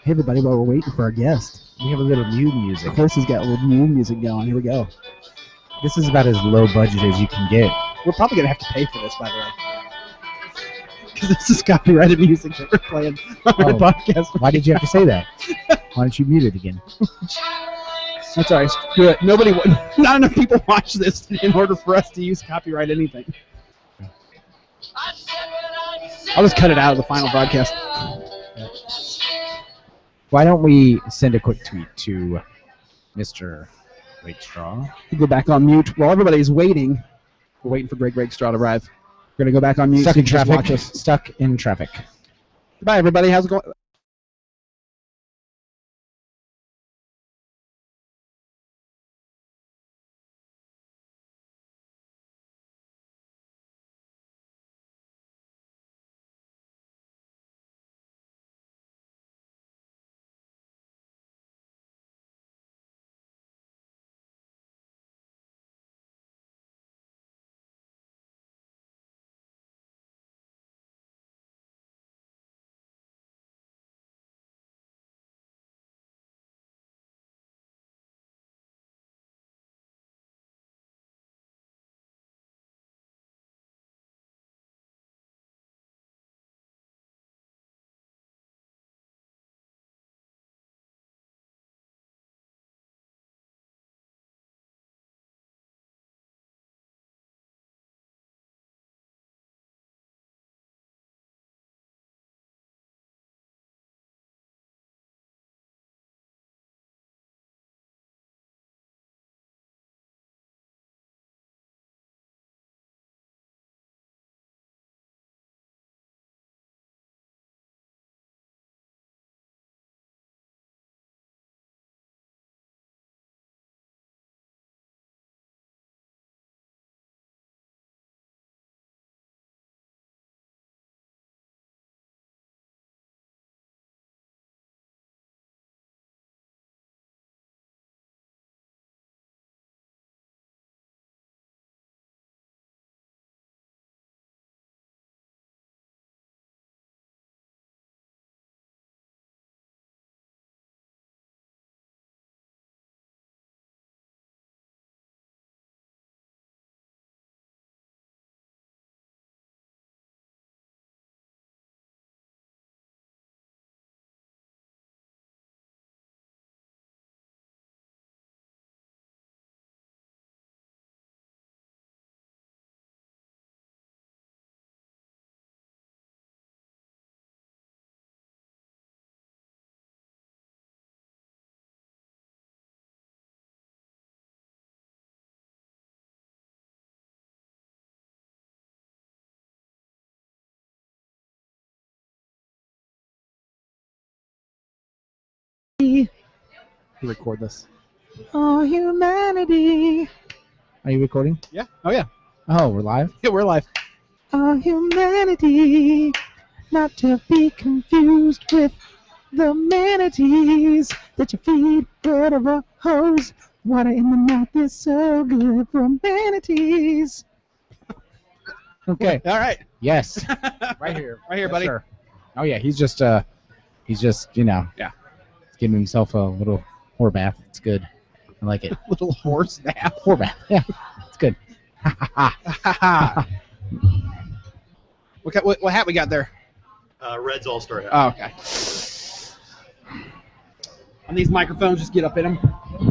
Hey everybody, while we're waiting for our guest, We have a little new music. Chris has got a little new music going. Here we go. This is about as low budget as you can get. We're probably going to have to pay for this, by the way. Because this is copyrighted music that we're playing on our podcast. Why did you have to say that? Why don't you mute it again? That's all right. Screw it. Not enough people watch this in order for us to use copyright anything. I'll just cut it out of the final broadcast. Why don't we send a quick tweet to Mr. Rakestraw? We go back on mute while everybody's waiting. We're waiting for Greg Rakestraw to arrive. We're going to go back on mute. Stuck so in you can just traffic. watch us. Stuck in traffic. Goodbye, everybody. How's it going? Record this. Oh, humanity. Are you recording? Yeah. Oh, yeah. Oh, we're live? Yeah, we're live. Oh, humanity. Not to be confused with the manatees that you feed out of a hose. Water in the mouth is so good for manatees. Okay. All right. Yes. Right here. Right here, Yes, buddy. sir. Oh yeah, he's just Yeah. giving himself a little whore bath. It's good. I like it. Little horse nap. Whore bath. Yeah. It's good. What hat we got there? Red's All-Star hat. Oh, okay. On these microphones, just get up in them.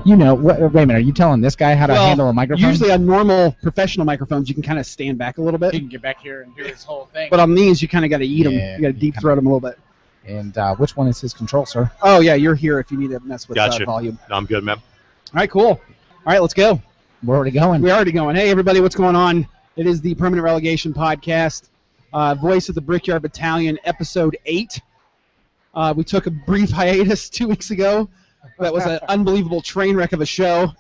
You know, wait a minute. Are you telling this guy how to handle a microphone? Usually on normal professional microphones, you can kind of stand back a little bit. He can get back here and do his whole thing. But on these, you kind of got to eat them. Yeah, You got to deep throat them a little bit. And which one is his control, sir? Oh, yeah, you're here if you need to mess with Gotcha. volume. No, I'm good, man. All right, cool. All right, let's go. We're already going. We're already going. Hey, everybody, what's going on? It is the Permanent Relegation Podcast, Voice of the Brickyard Battalion, Episode 8. We took a brief hiatus 2 weeks ago. That was an unbelievable train wreck of a show.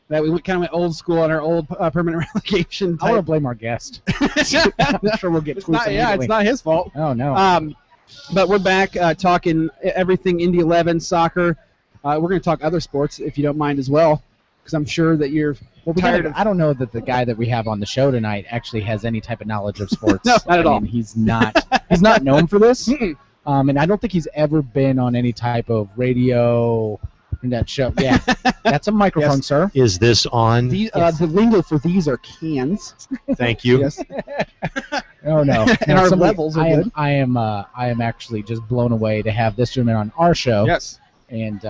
That we kind of went old school on our old Permanent Relegation I want to type. blue guest. I'm sure we'll get It's not, tweets yeah, immediately. it's not his fault. Oh, no. But we're back talking everything Indy 11, soccer. We're going to talk other sports if you don't mind as well, because I'm sure that you're tired of. I don't know that the guy that we have on the show tonight actually has any type of knowledge of sports. No, not at all. He's not known for this. And I don't think he's ever been on any type of radio internet show. Yeah, that's a microphone, Yes. sir. Is this on? The lingo for these are cans. Thank you. Yes. Oh no! And our somebody- levels are I am, good. I am actually just blown away to have this gentleman on our show. Yes. And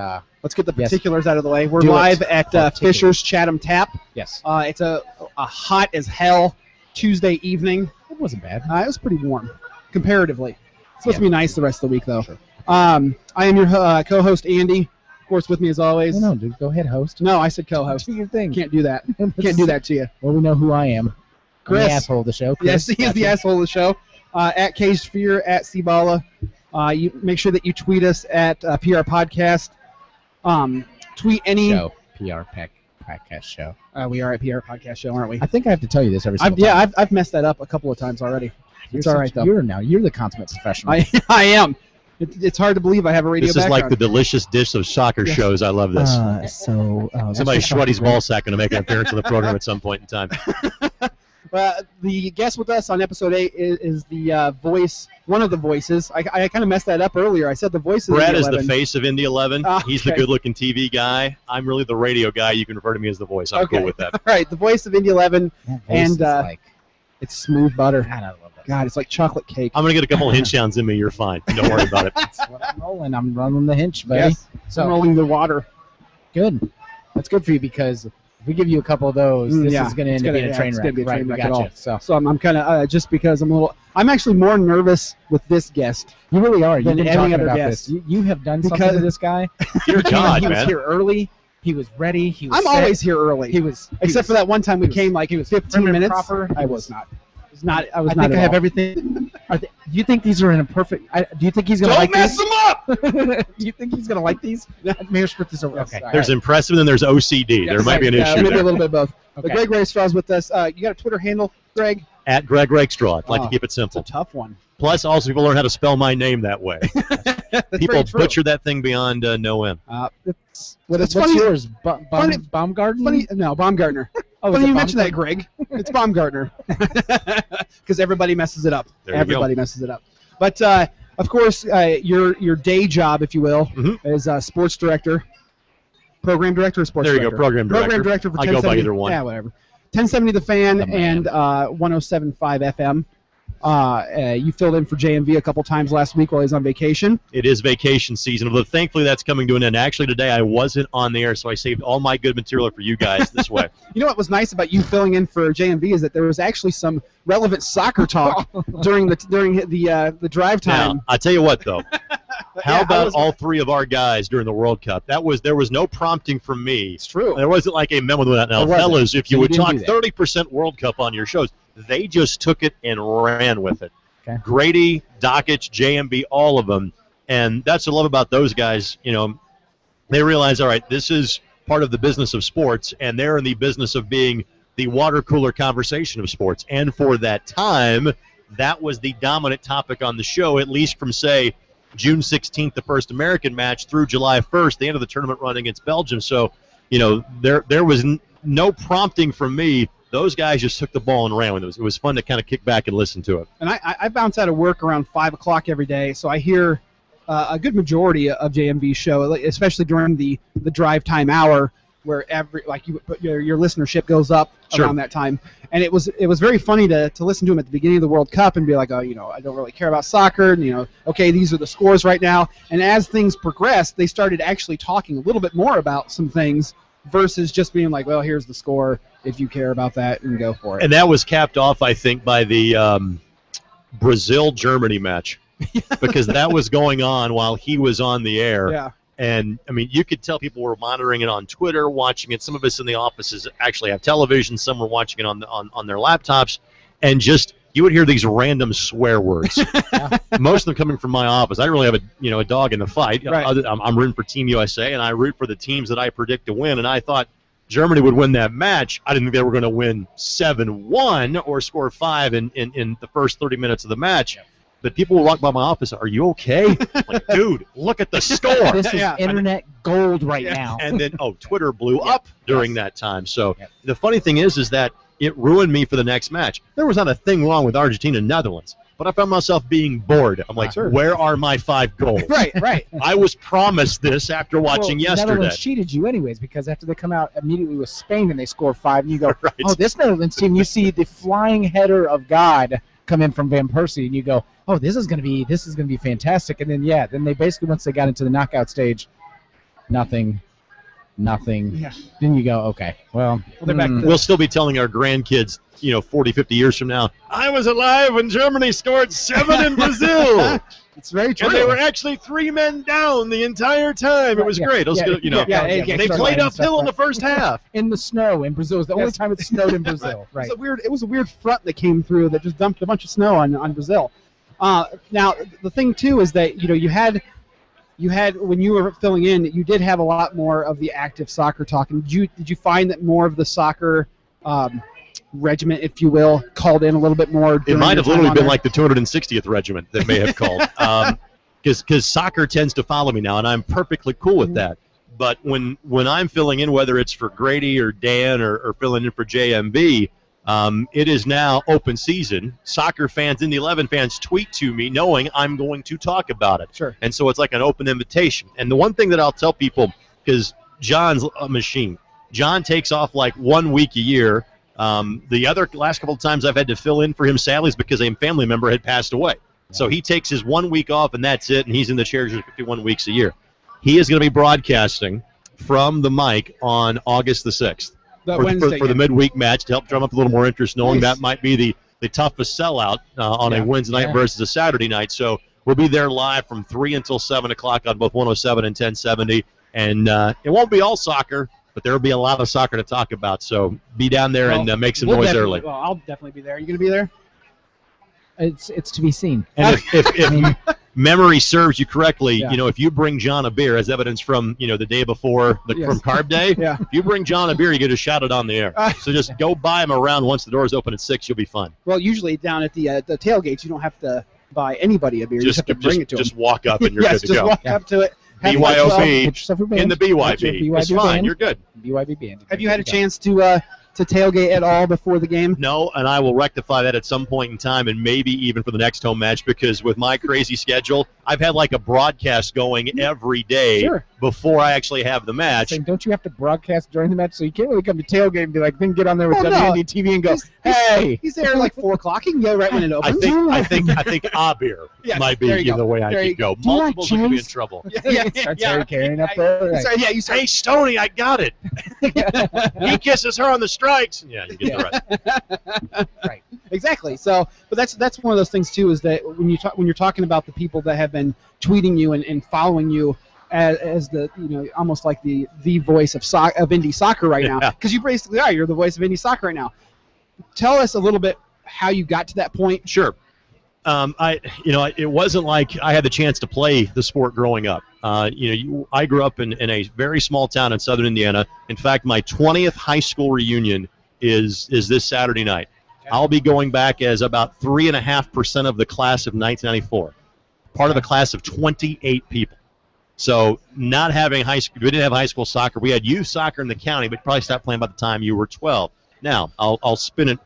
Let's get the Yes. particulars out of the way. We're Do it. live at Particulars. Fisher's Chatham Tap. yes, It's a hot as hell Tuesday evening. it wasn't bad. It was pretty warm, comparatively. It's supposed to Yeah. be nice the rest of the week, though. Sure. I am your co-host, Andy. Of course, with me as always. No, dude, go ahead, host. No, I said co-host. Do your thing. Can't do that. Can't do that to you. Well, we know who I am. I'm Chris. the asshole of the show. Yes, Chris. he is the asshole of the show. At Caged Fear, at Cbala. You make sure that you tweet us at PR Podcast. Tweet any. Show. PR podcast show. We are at PR Podcast Show, aren't we? I think I have to tell you this every single time. I've messed that up a couple of times already. It's all right, though. You're the consummate professional. I am. It's hard to believe I have a radio This is background. like the delicious dish of soccer Yes. shows. I love this. Somebody that's Shreddy's great. ball sack going to make an appearance on the program at some point in time. The guest with us on episode 8 is the voice, one of the voices. I kind of messed that up earlier. I said the voice of Brad Indy is the 11. face of Indy 11. Oh, He's the okay. good-looking TV guy. I'm really the radio guy. You can refer to me as the voice. I'm Okay. cool with that. All right, the voice of Indy 11. That voice And, is like, It's smooth butter. God, I love that. God, it's like chocolate cake. I'm going to get a couple of hinge downs in me. You're fine. Don't worry about it. That's what I'm rolling. I'm running the hinge, buddy. Yes. So I'm rolling the water. good. That's good for you because if we give you a couple of those, this yeah, is going to it's end up gonna- being a yeah, train it's wreck. gonna be a train right, wreck we at got all. you. So So I'm kind of just because I'm actually more nervous with this guest. you really are. You've Than been any talking other about guest. this. You have done something Because- to this guy. Dear God, He was man. here early. He was ready. He was I'm set. always here early. He was. Except for that one time we came like he was 15 prim and minutes. proper. I was not. I was not. I was I not think at I have all. everything. Do you think these are in a perfect? Do you think he's gonna Don't like mess these? them up! Do you think he's gonna like these? Maybe split this over. Yes, Okay. all There's impressive and then there's OCD. There Yes, might be an yeah, issue maybe there. a little bit of both. But Okay. Greg Raystraw is with us. You got a Twitter handle, Greg? At Greg Rakestraw. I'd like to Oh, keep it It's a simple. tough one. Plus, also, people learn how to spell my name that way. That's People very true. butcher that thing beyond no end. It's What's funny. yours? funny- Baumgarten? Funny, no, Baumgartner. Oh, is Funny it you mentioned that, Baumgarten? Greg. It's Baumgartner. Because everybody messes it up. There you Everybody messes it up. But of course, your day job, if you will, Mhm. is sports director, program director, or sports There you director. go, program director. Program director for I go by 1070. either one. Yeah, whatever. 1070 The Fan The man. and 107.5 FM. You filled in for JMV a couple times last week while he was on vacation. It is vacation season, but thankfully that's coming to an end. Actually, today I wasn't on the air, so I saved all my good material for you guys this way. You know what was nice about you filling in for JMV is that there was actually some relevant soccer talk during the drive time. Now, I'll tell you what, though. How Yeah, I about was- all three of our guys during the World Cup? There was no prompting from me. It's true. There wasn't like a memo that now, There wasn't. fellas, if So you you would didn't talk do that. 30% World Cup on your shows, they just took it and ran with it. Okay. Grady, Dockich, JMB, all of them. And that's what I love about those guys. You know, they realize, all right, this is part of the business of sports, and they're in the business of being the water cooler conversation of sports. And for that time, that was the dominant topic on the show, at least from, say, June 16th, the first American match, through July 1st, the end of the tournament run against Belgium. So, you know, there was no prompting from me. Those guys just took the ball and ran with it. It was fun to kind of kick back and listen to it. And I bounce out of work around 5 o'clock every day, so I hear a good majority of JMV's show, especially during the drive time hour, where your listenership goes up Sure. around that time. And it was very funny to listen to him at the beginning of the World Cup and be like, oh, I don't really care about soccer. And, okay, these are the scores right now. And as things progressed, they started actually talking a little bit more about some things versus just being like, well, here's the score. If you care about that, and go for it. And that was capped off, I think, by the Brazil-Germany match because that was going on while he was on the air. Yeah. And, I mean, you could tell people were monitoring it on Twitter, watching it. Some of us in the offices actually have television. Some were watching it on their laptops. And just, you would hear these random swear words. Most of them coming from my office. I don't really have a dog in the fight. Right. I'm rooting for Team USA, and I root for the teams that I predict to win. And I thought Germany would win that match. I didn't think they were going to win 7-1 or score 5 in the first 30 minutes of the match. But people will walk by my office. Are you okay? I'm like, dude, look at the score. This is Yeah. internet gold right now. And then, Twitter blew up during that time. So Yep. the funny thing is that it ruined me for the next match. There was not a thing wrong with Argentina and Netherlands. but I found myself being bored. I'm like, Sure. where are my 5 goals? Right. I was promised this after watching yesterday. Netherlands cheated you anyways, because after they come out immediately with Spain and they score 5, and you go, Right. oh, this Netherlands team, you see the flying header of God come in from Van Persie, and you go, oh, this is gonna be fantastic. And then they basically, once they got into the knockout stage, nothing. Yeah. Then you go, okay, well, They're back to- We'll still be telling our grandkids, 40, 50 years from now, I was alive when Germany scored 7 in Brazil. It's very true. And they were actually 3 men down the entire time. It was Yeah, great. It was yeah, good, They yeah, played yeah, uphill in the first half. in the snow in Brazil. It's the only Yes. time it snowed in Brazil. Right. It was a weird front that came through that just dumped a bunch of snow on Brazil. Now the thing too is that you had when you were filling in, you did have a lot more of the active soccer talk. And did you find that more of the soccer regiment, if you will, called in a little bit more? It might have literally been like the 260th Regiment that may have called. Because soccer tends to follow me now, and I'm perfectly cool with that. But when I'm filling in, whether it's for Grady or Dan or filling in for JMB, it is now open season. Soccer fans, Indy 11 fans, tweet to me knowing I'm going to talk about it. Sure. And so it's like an open invitation. And the one thing that I'll tell people, because John's a machine. John takes off like 1 week a year. The last couple of times I've had to fill in for him, sadly, is because a family member had passed away. So he takes his 1 week off, and that's it, and he's in the chair 51 weeks a year. He is going to be broadcasting from the mic on August the 6th. For the midweek match to help drum up a little more interest, knowing Nice. that might be the toughest sellout on a Wednesday night versus a Saturday night. So we'll be there live from 3 until 7 o'clock on both 107 and 1070. And it won't be all soccer, but there will be a lot of soccer to talk about. So be down there and make some noise early. Well, I'll definitely be there. Are you going to be there? It's to be seen. And if memory serves you correctly, Yeah. if you bring John a beer, as evidence from the day before Yes. from Carb Day, Yeah. if you bring John a beer, you get to shout it on the air. So just go buy him around once the doors open at 6. You'll be fun. Well, usually down at the tailgates, you don't have to buy anybody a beer. You just have to bring it to just them. walk up and you're Yes, good to just go. walk up to it. Have you BYOB Get yourself a band. in the Get your BYB. It's fine. band. You're good. BYB band. Have you had a chance to tailgate at all before the game? No, and I will rectify that at some point in time, and maybe even for the next home match, because with my crazy schedule, I've had like a broadcast going every day Sure. before I actually have the match. Saying, don't you have to broadcast during the match? So you can't really come to tailgate and be like, then get on there with Well, no. WND TV and go, He's- hey. He's there at like 4 o'clock. He can go right when it I opens. think a beer Yes, might be there you go. the way I There you could go. Do you like Multiples are going to be in cheese? trouble. Starts Harry carrying up there. Right. Sorry, you start. Hey, Stoney, I got it. He kisses her on the strikes. Yeah, you get the rest. Right. Exactly. So, but that's one of those things too, is that when you're talking about the people that have been tweeting you and following you as the almost like the voice of indie soccer right now, Yeah. because you basically are. You're the voice of indie soccer right now. Tell us a little bit how you got to that point. Sure. It wasn't like I had the chance to play the sport growing up. I grew up in a very small town in southern Indiana. In fact, my 20th high school reunion is this Saturday night. I'll be going back as about 3.5% of the class of 1994, part of a class of 28 people. So not having high school, we didn't have high school soccer. We had youth soccer in the county, but probably stopped playing by the time you were 12. Now, I'll spin it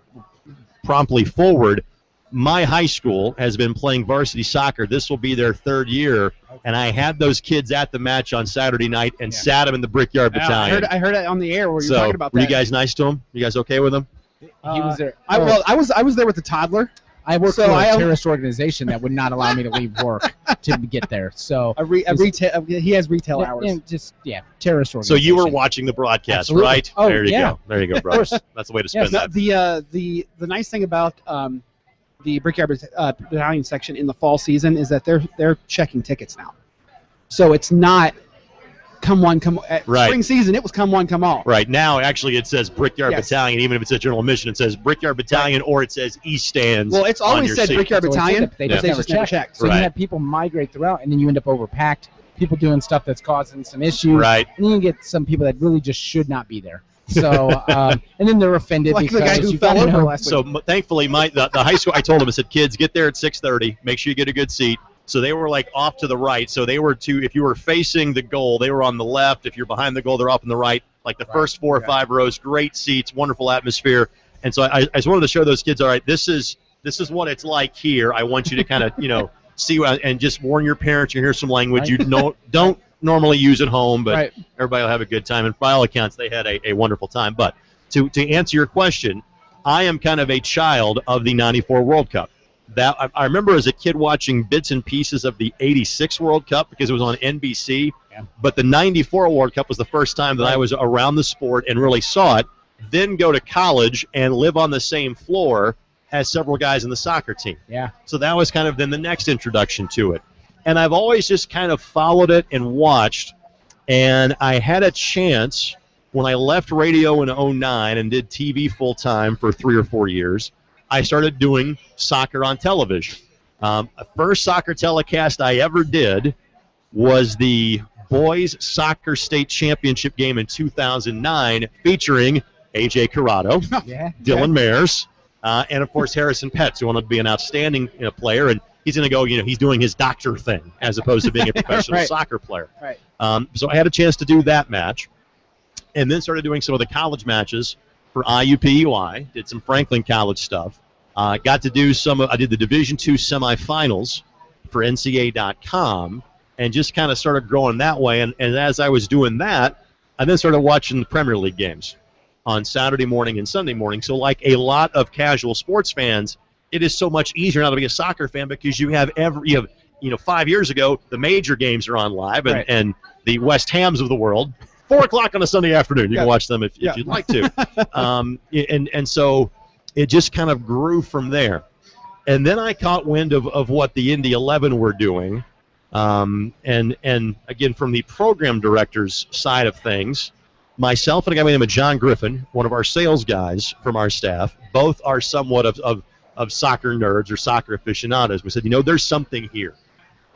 promptly forward. My high school has been playing varsity soccer. This will be their 3rd year, and I had those kids at the match on Saturday night and sat them in the Brickyard Battalion. I heard it on the air where you were talking about that. Were you guys nice to them? You guys okay with them? He was there. I was there with the toddler. I work So for I- a terrorist organization that would not allow me to leave work to get there. So Retail. He has retail hours. Terrorist So organization. you were watching the broadcast, Absolutely. right? Oh, there you yeah. go. There you go, brother. That's the way to spin that. The nice thing about the Brickyard Battalion section in the fall season is that they're checking tickets now. So it's not come one, come at Right. spring season. It was come one, come all. Right now, actually, it says Brickyard Yes. Battalion. Even if it's a general admission, it says Brickyard Battalion, or it says East Stands. Well, it's on always your said seat. Brickyard That's always Battalion. said it. They but just never checked. So Right. you have people migrate throughout, and then you end up overpacked. People doing stuff that's causing some issues. Right. And then you get some people that really just should not be there. So, and then they're offended Like the because guy who you fell gotta over know- last week. So thankfully, the high school, I told them, I said, kids, get there at 6:30. Make sure you get a good seat. So they were like off to the right. So they were if you were facing the goal, they were on the left. If you're behind the goal, they're off on the right. Like the first 4 or 5 rows, great seats, wonderful atmosphere. And so I just wanted to show those kids, all right, this is this is what it's like here. I want you to kind of, see and just warn your parents. You hear some language you don't normally use at home, but everybody will have a good time. And by all accounts, they had a wonderful time. But to answer your question, I am kind of a child of the '94 World Cup. That I remember as a kid watching bits and pieces of the '86 World Cup because it was on NBC. Yeah. But the '94 World Cup was the first time that I was around the sport and really saw it. Then go to college and live on the same floor as several guys in the soccer team. Yeah. So that was kind of then the next introduction to it. And I've always just kind of followed it and watched. And I had a chance when I left radio in '09 and did TV full time for 3 or 4 years. I started doing soccer on television. The first soccer telecast I ever did was the boys soccer state championship game in 2009 featuring A.J. Corrado, Dylan Mayers, and, of course, Harrison Petts, who wanted to be an outstanding player. And he's going to go, he's doing his doctor thing as opposed to being a professional soccer player. Right. So I had a chance to do that match and then started doing some of the college matches for IUPUI, did some Franklin College stuff. Got to do I did the Division II semifinals for NCAA.com and just kind of started growing that way. And as I was doing that, I then started watching the Premier League games on Saturday morning and Sunday morning. So like a lot of casual sports fans, it is so much easier now to be a soccer fan because you have 5 years ago, the major games are on live and the West Hams of the world. 4 o'clock on a Sunday afternoon. You can watch them if you'd like to. And so it just kind of grew from there. And then I caught wind of what the Indy 11 were doing. And again, from the program director's side of things, myself and a guy by the name of John Griffin, one of our sales guys from our staff, both are somewhat of soccer nerds or soccer aficionados. We said, there's something here.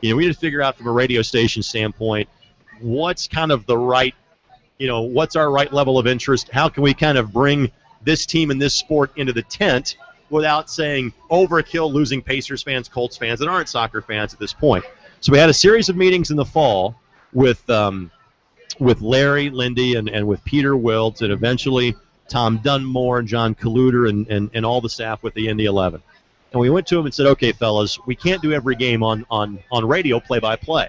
We need to figure out from a radio station standpoint what's kind of the right what's our right level of interest? How can we kind of bring this team and this sport into the tent without saying overkill, losing Pacers fans, Colts fans that aren't soccer fans at this point? So we had a series of meetings in the fall with Larry, Lindy, and with Peter Wiltz, and eventually Tom Dunmore and John Kaluder and all the staff with the Indy 11. And we went to them and said, okay, fellas, we can't do every game on radio play-by-play,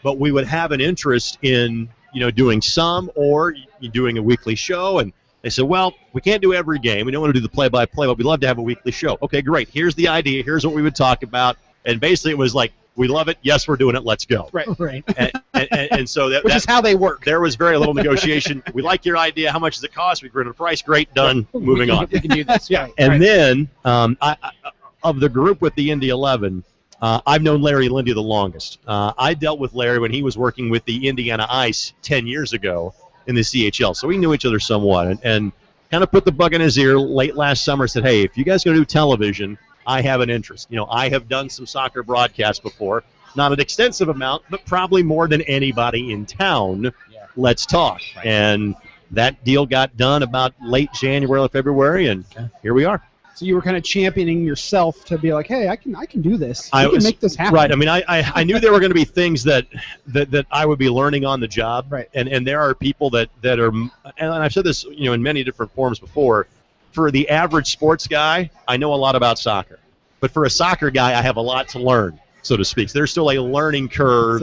but we would have an interest in doing some or doing a weekly show. And they said, well, we can't do every game. We don't want to do the play-by-play, but we'd love to have a weekly show. Okay, great. Here's the idea. Here's what we would talk about. And basically it was like, we love it. Yes, we're doing it. Let's go. Right. And so which is how they work. There was very little negotiation. We like your idea. How much does it cost? We agreed on a price. Great. Done. Moving on. We can do this. Yeah. And then of the group with the Indy 11, I've known Larry Lindy the longest. I dealt with Larry when he was working with the Indiana Ice 10 years ago in the CHL. So we knew each other somewhat and kind of put the bug in his ear late last summer, said, hey, if you guys are going to do television, I have an interest. I have done some soccer broadcasts before, not an extensive amount, but probably more than anybody in town. Yeah. Let's talk. Right. And that deal got done about late January or February, and here we are. So you were kind of championing yourself to be like, hey, I can do this. I can make this happen. Right. I mean, I knew there were going to be things that I would be learning on the job. Right. And there are people that are, and I've said this, in many different forms before. For the average sports guy, I know a lot about soccer. But for a soccer guy, I have a lot to learn, so to speak. So there's still a learning curve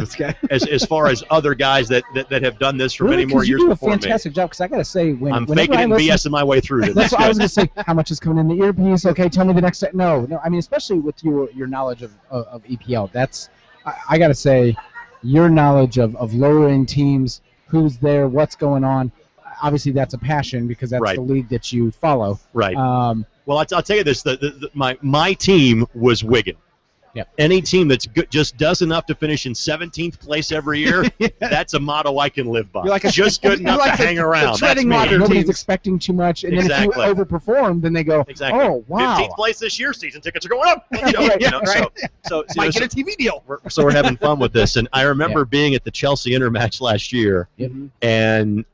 as far as other guys that have done this for many more years before me. You do a fantastic job, because I got to say, I'm faking and BSing my way through this. That's what I was going to say. How much is coming in the earpiece? Okay, tell me the next step. No. I mean, especially with your knowledge of EPL, that's I got to say, your knowledge of lowering teams, who's there, what's going on. Obviously, that's a passion because that's the league that you follow. Right. Well, I'll tell you this: my team was Wigan. Yep. Any team that's just does enough to finish in 17th place every year, that's a motto I can live by. You're like just good enough to hang around. Nobody's expecting too much, and then if you overperform, then they go, "Oh, wow!" 15th place this year, season tickets are going up. So might get a TV deal. So we're having fun with this, and I remember being at the Chelsea Inter match last year, and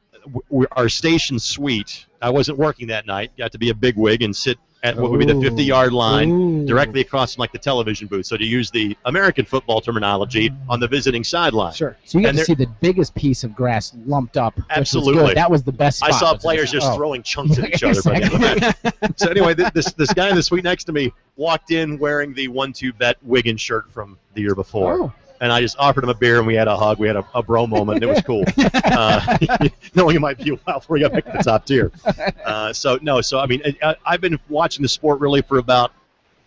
our station suite. I wasn't working that night. Got to be a bigwig and sit at what would be the 50-yard line directly across from the television booth. So to use the American football terminology, on the visiting sideline. Sure. So you got to see the biggest piece of grass lumped up. Absolutely. Was that was the best spot. I saw players just throwing chunks at each other by the end of the match. So anyway, this guy in the suite next to me walked in wearing the 1-2-bet Wiggins shirt from the year before. Oh. And I just offered him a beer, and we had a hug. We had a bro moment, and it was cool. Knowing it might be a while before we got back to the top tier. So I mean, I've been watching the sport really for about,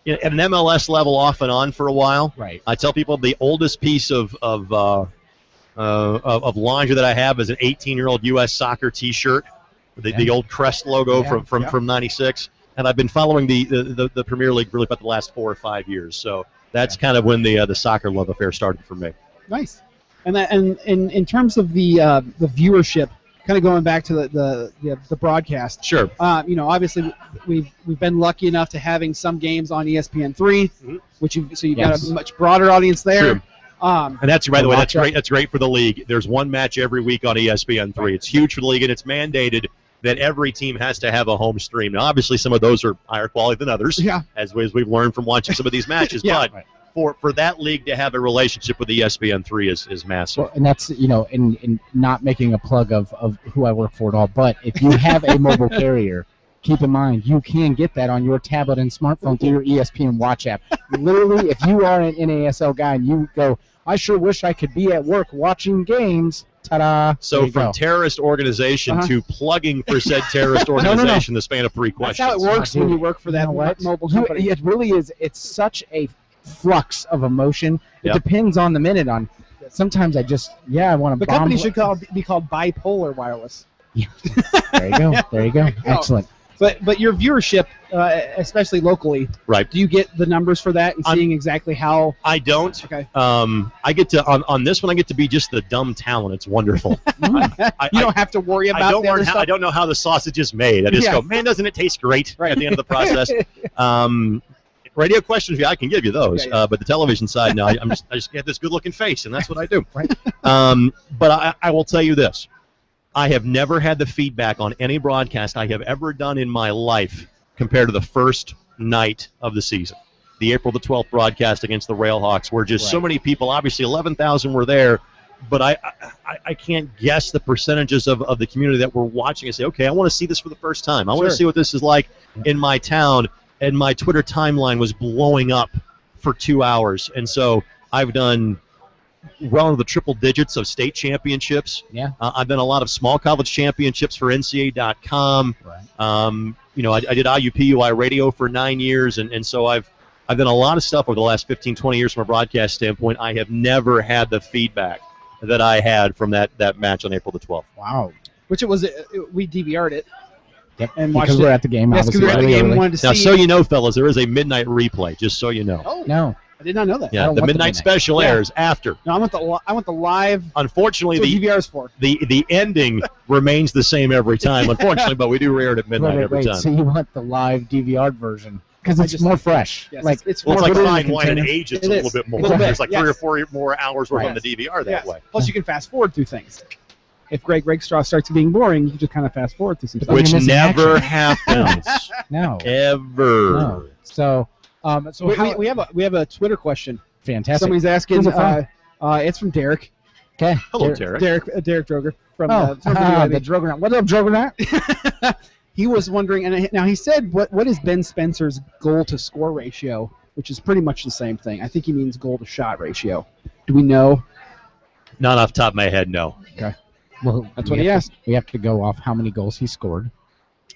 at an MLS level off and on for a while. Right. I tell people the oldest piece of laundry that I have is an 18-year-old U.S. soccer T-shirt, the old crest logo from '96. And I've been following the Premier League really about the last 4 or 5 years. So that's kind of when the soccer love affair started for me. Nice. And in terms of the viewership, kind of going back to the broadcast. Sure. Obviously we've been lucky enough to having some games on ESPN3, which you've got a much broader audience there. True. And that's, by the way, that's great. That's great for the league. There's one match every week on ESPN3. Right. It's huge for the league, and it's mandated that every team has to have a home stream. Now, obviously, some of those are higher quality than others, as we've learned from watching some of these matches. But for that league to have a relationship with ESPN3 is massive. Well, and that's, in not making a plug of who I work for at all, but if you have a mobile carrier, keep in mind, you can get that on your tablet and smartphone through your ESPN Watch app. Literally, if you are an NASL guy and you go, I sure wish I could be at work watching games, ta-da. So from terrorist organization to plugging for said terrorist organization, the span of 3 questions. That's how it works when you work for that mobile company. It really is. It's such a flux of emotion. It depends on the minute. Sometimes I want to. The company should be called Bipolar Wireless. Yeah. There you go. Excellent. But your viewership, especially locally, right? Do you get the numbers for that and seeing exactly how? I don't. Okay. I get to on this one. I get to be just the dumb talent. It's wonderful. You don't have to worry about the other stuff. I don't know how the sausage is made. I just go, man, doesn't it taste great at the end of the process? Radio questions, I can give you those. But the television side, no. I just get this good-looking face, and that's what I do. Right. But I will tell you this. I have never had the feedback on any broadcast I have ever done in my life compared to the first night of the season. The April the 12th broadcast against the Railhawks, where just so many people, obviously 11,000 were there, but I can't guess the percentages of the community that were watching and say, okay, I want to see this for the first time. I want to see what this is like in my town, and my Twitter timeline was blowing up for 2 hours. And so I've done well into the triple digits of state championships. Yeah. I've done a lot of small college championships for NCAA.com. Right. I did IUPUI radio for 9 years, and so I've done a lot of stuff over the last 15, 20 years from a broadcast standpoint. I have never had the feedback that I had from that match on April the 12th. Wow. Which it was, we DVR'd it. Yep. And because we're at the game. Yes, because we're at the game. Wanted to now, see. so you know, fellas, there is a midnight replay, just so you know. Oh. No. I did not know that. Yeah, the midnight special airs after. No, I want the live. Unfortunately, the DVR's for. The ending remains the same every time. Unfortunately, but we do air it at midnight every time. So you want the live DVR version because it's more fresh. Yes, like it's like more fine wine and age. It's a little bit more. There's like 3 or 4 more hours worth on the DVR that way. Plus, you can fast forward through things. If Greg Rakestraw starts being boring, you just kind of fast forward through some stuff. Which never happens. No. Ever. No. So we have a Twitter question. Fantastic. Somebody's asking. It's from Derek. Okay. Hello, Derek. Derek Droger from the Drogonaut. What's up, Drogonaut? He was wondering, and now he said, what is Ben Spencer's goal to score ratio, which is pretty much the same thing. I think he means goal to shot ratio. Do we know? Not off the top of my head, no. Okay. Well, that's what he asked. We have to go off how many goals he scored.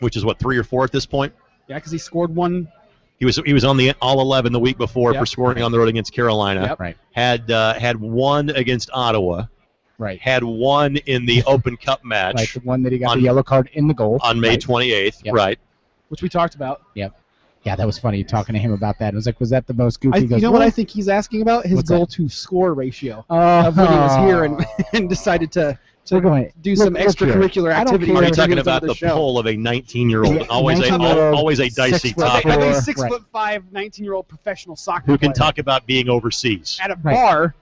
Which is what, 3 or 4 at this point? Yeah, because he scored one. He was on the All-11 the week before for scoring on the road against Carolina. Yep. Right. Had one against Ottawa. Right. Had one in the Open Cup match. Right, the one that he got the yellow card in the goal. On May 28th, right. Which we talked about. Yep. Yeah, that was funny talking to him about that. It was like, was that the most goofy? You know what I think he's asking about? His goal to score ratio of when he was here and decided to do some extracurricular activity. Are you talking about the poll of a 19-year-old? Always a dicey topic. I think 6'5", 19-year-old professional soccer player who can talk about being overseas at a bar.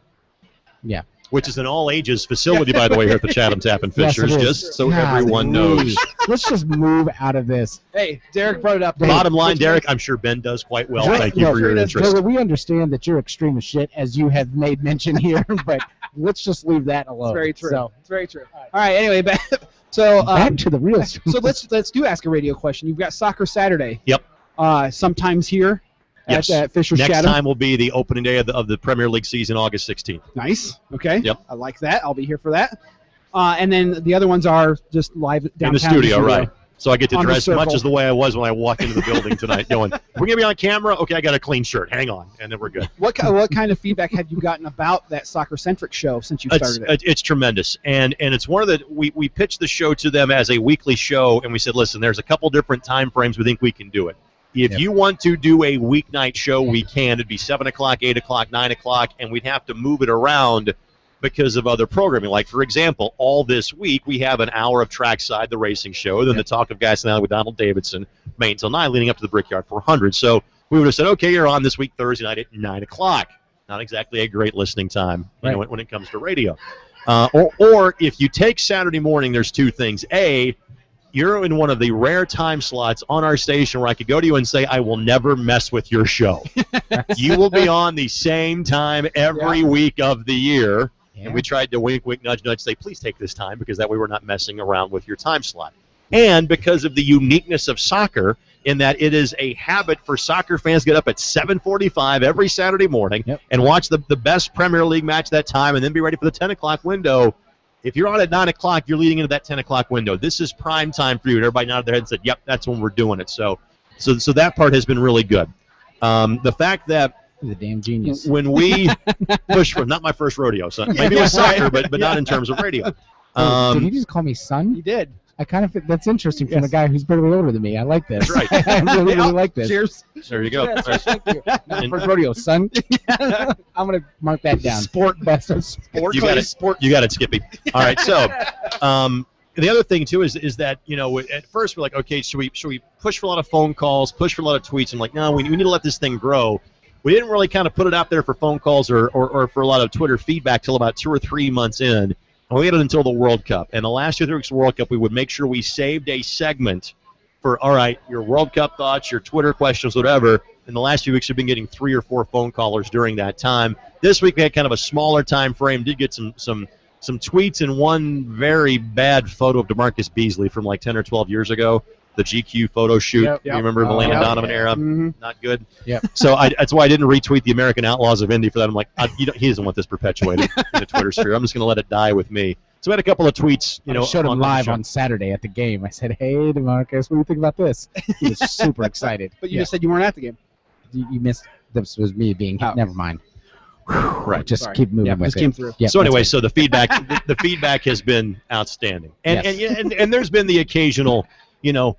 Yeah. Which is an all-ages facility, by the way, here at the Chatham Tap and Fishers, just so everyone knows. Let's just move out of this. Hey, Derek brought it up. Bottom line, Derek, I'm sure Ben does quite well. Thank you for your interest. We understand that you're extreme as shit, as you have made mention here, but let's just leave that alone. It's very true. So, it's very true. All right, anyway, back to the real So let's do Ask a Radio question. You've got Soccer Saturday. Yep. Sometimes here. Yes. at Fisher's Next Shadow. time will be the opening day of the Premier League season, August 16th. Nice. Okay. Yep. I like that. I'll be here for that. And then the other ones are just live downtown In the studio, right. So I get to On the dress much circle. as the way I was when I walked into the building tonight, going, we're going to be on camera? Okay, I got a clean shirt. Hang on. And then we're good. What kind of feedback have you gotten about that soccer-centric show since you started it? It's tremendous. And it's one of the, we pitched the show to them as a weekly show, and we said, listen, there's a couple different time frames we think we can do it. If you want to do a weeknight show, we can. It'd be 7 o'clock, 8 o'clock, 9 o'clock, and we'd have to move it around because of other programming. Like, for example, all this week we have an hour of Trackside, the racing show, then the Talk of Gas Now with Donald Davidson, May until 9, leading up to the Brickyard 400. So we would have said, okay, you're on this week Thursday night at 9 o'clock. Not exactly a great listening time when it comes to radio. Or if you take Saturday morning, there's two things. A, you're in one of the rare time slots on our station where I could go to you and say, I will never mess with your show. You will be on the same time every week of the year. And we tried to wink, wink, nudge, nudge, say, please take this time, because that way we're not messing around with your time slot. And because of the uniqueness of soccer, in that it is a habit for soccer fans to get up at 7:45 every Saturday morning and watch the best Premier League match that time and then be ready for the 10 o'clock window. If you're on at 9 o'clock, you're leading into that 10 o'clock window. This is prime time for you. And everybody nodded their head and said, yep, that's when we're doing it. So that part has been really good. The fact that He's a damn genius. when we push for, not my first rodeo, so maybe it was soccer, but not in terms of radio. Did he just call me son? You did. I kind of think that's interesting from a guy who's barely older than me. I like this. Right. I really like this. Cheers. There you go. Yes, thank you. Not first rodeo, son. I'm gonna mark that down. Sport bastard. You got it. You got it, Skippy. All right. So, the other thing too is that, you know, at first we're like, okay, should we push for a lot of phone calls, push for a lot of tweets? And like, no, we need to let this thing grow. We didn't really kind of put it out there for phone calls or for a lot of Twitter feedback till about 2 or 3 months in. And we waited until the World Cup. And the last 2 or 3 weeks of the World Cup, we would make sure we saved a segment for, all right, your World Cup thoughts, your Twitter questions, whatever. In the last few weeks, we've been getting 3 or 4 phone callers during that time. This week, we had kind of a smaller time frame. Did get some tweets and one very bad photo of DeMarcus Beasley from like 10 or 12 years ago. The GQ photo shoot. Yep. You remember the Landon Donovan era? Mm-hmm. Not good. Yep. So that's why I didn't retweet the American Outlaws of Indy for that. I'm like, he doesn't want this perpetuated in the Twitter sphere. I'm just going to let it die with me. So we had a couple of tweets. I showed him live on Saturday at the game. I said, hey, DeMarcus, what do you think about this? He was super excited. But you just said you weren't at the game. You missed. This was me being. Never mind. Right. Just Sorry. keep moving with just it. came through. Yeah, So anyway, that's so the feedback has been outstanding, and there's been the occasional, you know,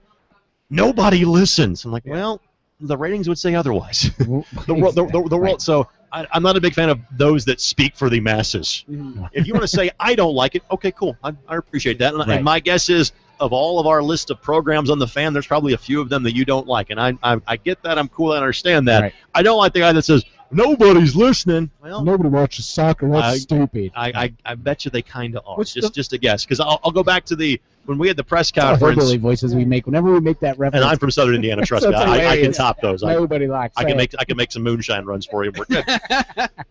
nobody listens. I'm like, well, the ratings would say otherwise. the world. So I'm not a big fan of those that speak for the masses. Mm-hmm. If you want to say I don't like it, okay, cool. I appreciate that. And my guess is, of all of our list of programs on the fan, there's probably a few of them that you don't like, and I get that. I'm cool. I understand that. Right. I don't like the guy that says nobody's listening. Well, Nobody watches soccer. That's stupid. I bet you they kind of are. Just a guess, because I'll go back to when we had the press conference. Hillbilly voices we make whenever we make that reference. And I'm from Southern Indiana. Trust me, That's I can hilarious. top those. Nobody likes. I can make some moonshine runs for you. We're good.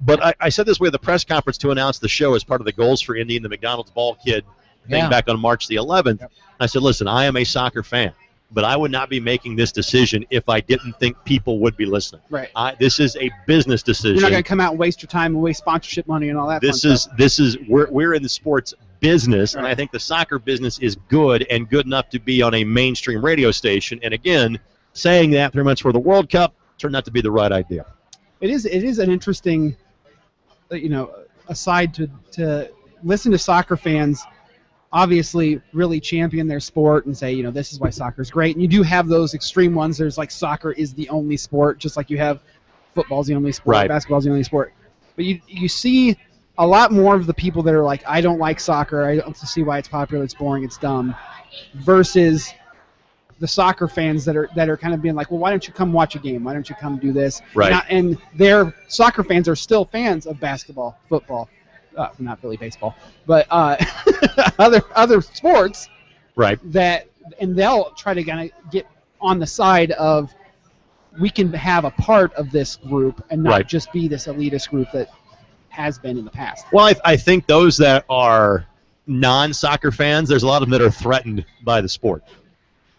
But I said this way at the press conference to announce the show as part of the goals for Indy and the McDonald's Ball Kid thing back on March the 11th. Yep. I said, listen, I am a soccer fan, but I would not be making this decision if I didn't think people would be listening. Right. This is a business decision. You're not going to come out and waste your time and waste sponsorship money and all that. This is we're in the sports business, and I think the soccer business is good and good enough to be on a mainstream radio station. And again, saying that 3 months for the World Cup turned out to be the right idea. It is an interesting, aside to listen to soccer fans obviously really champion their sport and say, this is why soccer is great. And you do have those extreme ones. There's like soccer is the only sport, just like you have football's the only sport, basketball's the only sport. But you see a lot more of the people that are like, I don't like soccer. I don't see why it's popular. It's boring. It's dumb. Versus the soccer fans that are kind of being like, well, why don't you come watch a game? Why don't you come do this? Right. And their soccer fans are still fans of basketball, football. Not really baseball, but other sports. Right. And they'll try to kind of get on the side of we can have a part of this group and not just be this elitist group that has been in the past. Well, I think those that are non-soccer fans, there's a lot of them that are threatened by the sport.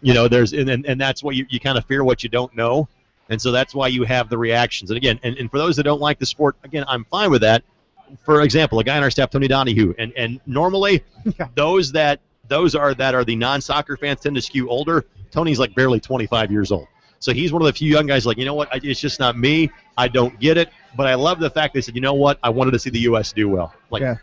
There's and that's what you kind of fear what you don't know. And so that's why you have the reactions. And again, and for those that don't like the sport, again, I'm fine with that. For example, a guy on our staff, Tony Donahue, and normally those that are the non-soccer fans tend to skew older. Tony's like barely 25 years old. So he's one of the few young guys like, you know what, it's just not me. I don't get it. But I love the fact they said, you know what, I wanted to see the U.S. do well.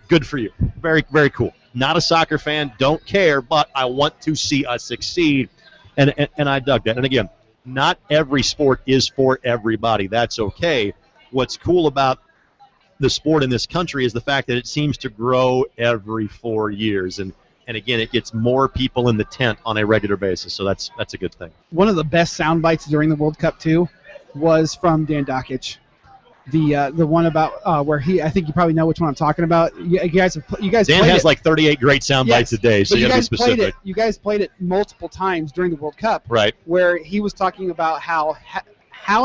Good for you. Very, very cool. Not a soccer fan, don't care, but I want to see us succeed. And I dug that. And again, not every sport is for everybody. That's okay. What's cool about the sport in this country is the fact that it seems to grow every 4 years. And again, it gets more people in the tent on a regular basis. So that's a good thing. One of the best sound bites during the World Cup, too, was from Dan Dockich. The one about where I think you probably know which one I'm talking about. You guys Dan has like 38 great sound bites a day, so you got to be specific. You guys played it multiple times during the World Cup, right? Where he was talking about how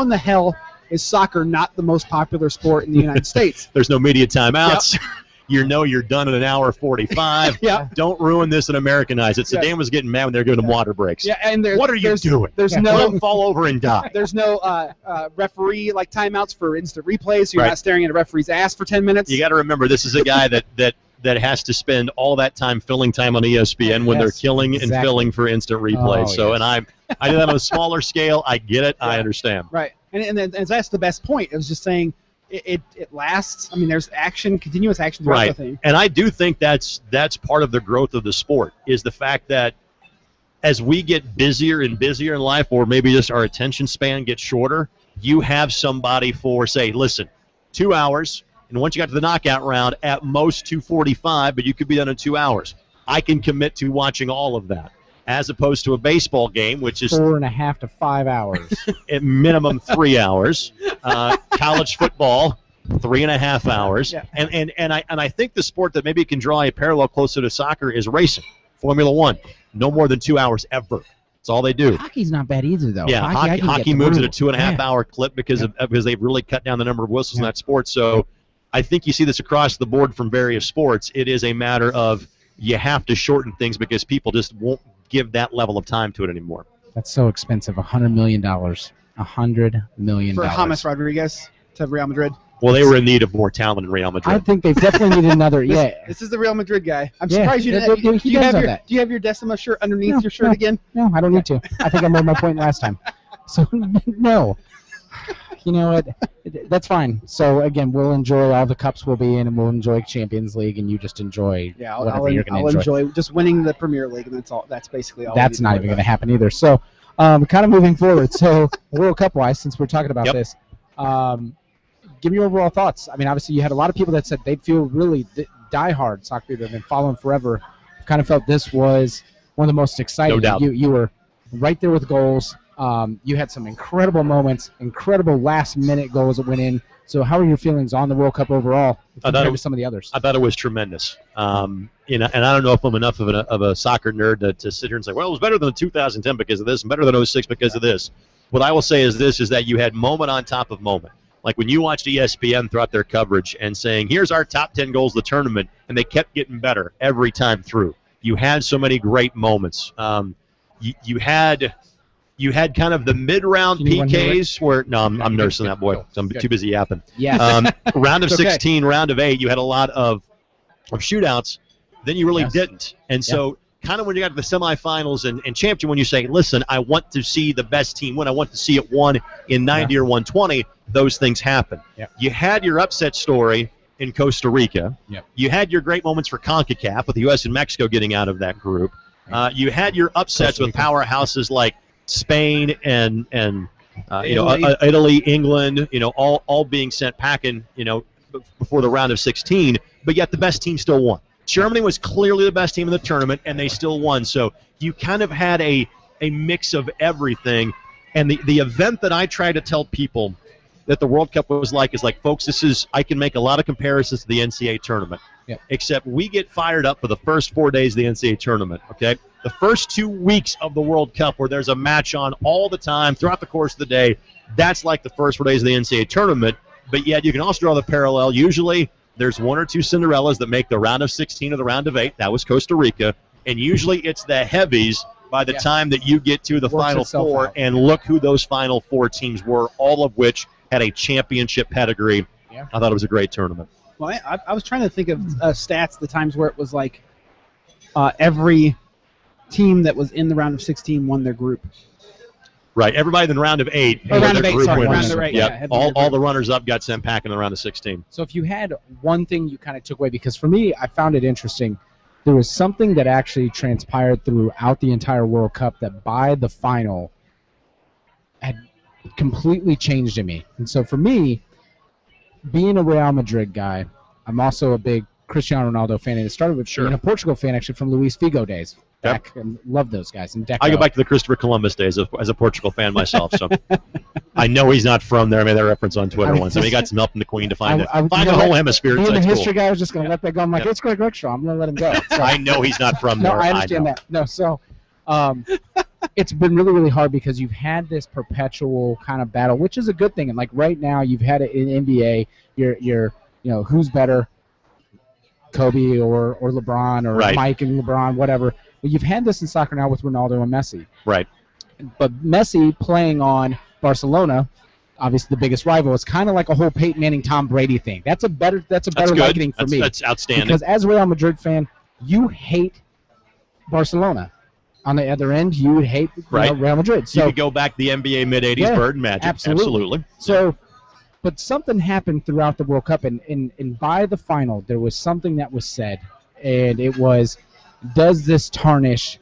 in the hell is soccer not the most popular sport in the United States? There's no media timeouts. Yep. You're done in an hour 45. Yeah. Don't ruin this and Americanize it. So Dan was getting mad when they were giving him water breaks. Yeah, and what are you doing? There's no fall over and die. There's no referee like timeouts for instant replays. So you're not staring at a referee's ass for 10 minutes. You got to remember, this is a guy that has to spend all that time filling time on ESPN when they're killing and filling for instant replays. And I do that on a smaller scale. I get it. I understand. Right. And that's the best point. It was just saying it lasts. I mean, there's continuous action throughout the thing. And I do think that's part of the growth of the sport is the fact that as we get busier and busier in life, or maybe just our attention span gets shorter, you have somebody for, say, listen, 2 hours, and once you got to the knockout round, at most 2:45, but you could be done in 2 hours. I can commit to watching all of that. As opposed to a baseball game, which is 4.5 to 5 hours. At minimum 3 hours. College football, 3.5 hours. Yeah. And I think the sport that maybe can draw a parallel closer to soccer is racing. Formula One, no more than 2 hours ever. That's all they do. Hockey's not bad either, though. Yeah, hockey moves at a 2.5 hour clip because they've really cut down the number of whistles in that sport. So I think you see this across the board from various sports. It is a matter of you have to shorten things because people just won't give that level of time to it anymore. That's so expensive. $100 million. $100 million. For James Rodriguez to Real Madrid. Well, they were in need of more talent in Real Madrid. I think they definitely need another. This is the Real Madrid guy. I'm surprised you didn't. Do you have your Decima shirt underneath your shirt again? No, I don't need to. I think I made my point last time. So, no. You know what? That's fine. So, again, we'll enjoy all the cups we'll be in, and we'll enjoy Champions League, and you just enjoy whatever you're going to enjoy. I'll enjoy just winning the Premier League, and that's all. That's basically all. That's not even going to happen either. So, kind of moving forward. So, World Cup-wise, since we're talking about this, give me your overall thoughts. I mean, obviously, you had a lot of people that said they'd feel really diehard soccer people have been following forever. Kind of felt this was one of the most exciting. No doubt. You were right there with goals. You had some incredible moments, incredible last-minute goals that went in. So how are your feelings on the World Cup overall compared to some of the others? I thought it was tremendous. And I don't know if I'm enough of a soccer nerd to sit here and say, well, it was better than 2010 because of this and better than 06 because of this. What I will say is that you had moment on top of moment. Like when you watched ESPN throughout their coverage and saying, here's our top 10 goals of the tournament, and they kept getting better every time through. You had so many great moments. You had kind of the mid-round PKs where – no, I'm nursing that boy. So I'm too busy yapping. Yeah. Round of 16, round of 8, you had a lot of shootouts. Then you really didn't. And so kind of when you got to the semifinals and championship, when you say, listen, I want to see the best team win. I want to see it won in 90 or 120. Those things happen. Yep. You had your upset story in Costa Rica. Yep. You had your great moments for CONCACAF with the U.S. and Mexico getting out of that group. You had your upsets with powerhouses like Spain and Italy, England, all being sent packing, before the round of 16. But yet the best team still won. Germany was clearly the best team in the tournament, and they still won. So you kind of had a mix of everything. And the event that I try to tell people that the World Cup was like is like, folks, I can make a lot of comparisons to the NCAA tournament. Yeah. Except we get fired up for the first 4 days of the NCAA tournament, okay? The first 2 weeks of the World Cup where there's a match on all the time throughout the course of the day, that's like the first 4 days of the NCAA tournament. But yet you can also draw the parallel. Usually there's 1 or 2 Cinderellas that make the round of 16 or the round of 8. That was Costa Rica. And usually it's the heavies by the time that you get to the Works Final itself Four, out. and look who those Final Four teams were, all of which had a championship pedigree. Yeah. I thought it was a great tournament. Well, I was trying to think of stats, the times where it was like every team that was in the round of 16 won their group. Right. Everybody in the round of 8 Oh, had round their of 8, group sorry, winners. round of 8, Yep. yeah, had their all group. the runners-up got sent back in the round of 16. So if you had one thing you kind of took away, because for me, I found it interesting, there was something that actually transpired throughout the entire World Cup that by the final had completely changed in me. And so for me, being a Real Madrid guy, I'm also a big Cristiano Ronaldo fan, and it started with being a Portugal fan actually from Luis Figo days. Back and love those guys. And Deco. I go back to the Christopher Columbus days as a Portugal fan myself, so I know he's not from there. I made that reference on Twitter once. I mean, he got some help from the Queen to find the whole hemisphere. Being the That's history cool. guy, I was just going to let that go. I'm like, it's Greg Rakestraw. I'm going to let him go. So, I know he's not from no, there. I understand that. No, so it's been really, really hard because you've had this perpetual kind of battle, which is a good thing. And like right now, you've had it in NBA. You're who's better, Kobe or LeBron or Right. Mike and LeBron, whatever. Well, you've had this in soccer now with Ronaldo and Messi. Right. But Messi playing on Barcelona, obviously the biggest rival, is kind of like a whole Peyton Manning, Tom Brady thing. That's a better Good. marketing for me. That's outstanding. Because as a Real Madrid fan, you hate Barcelona. On the other end, you would hate Real Madrid. So you could go back to the NBA mid-'80s Bird and Magic. absolutely. So, but something happened throughout the World Cup, and by the final, there was something that was said, and it was, does this tarnish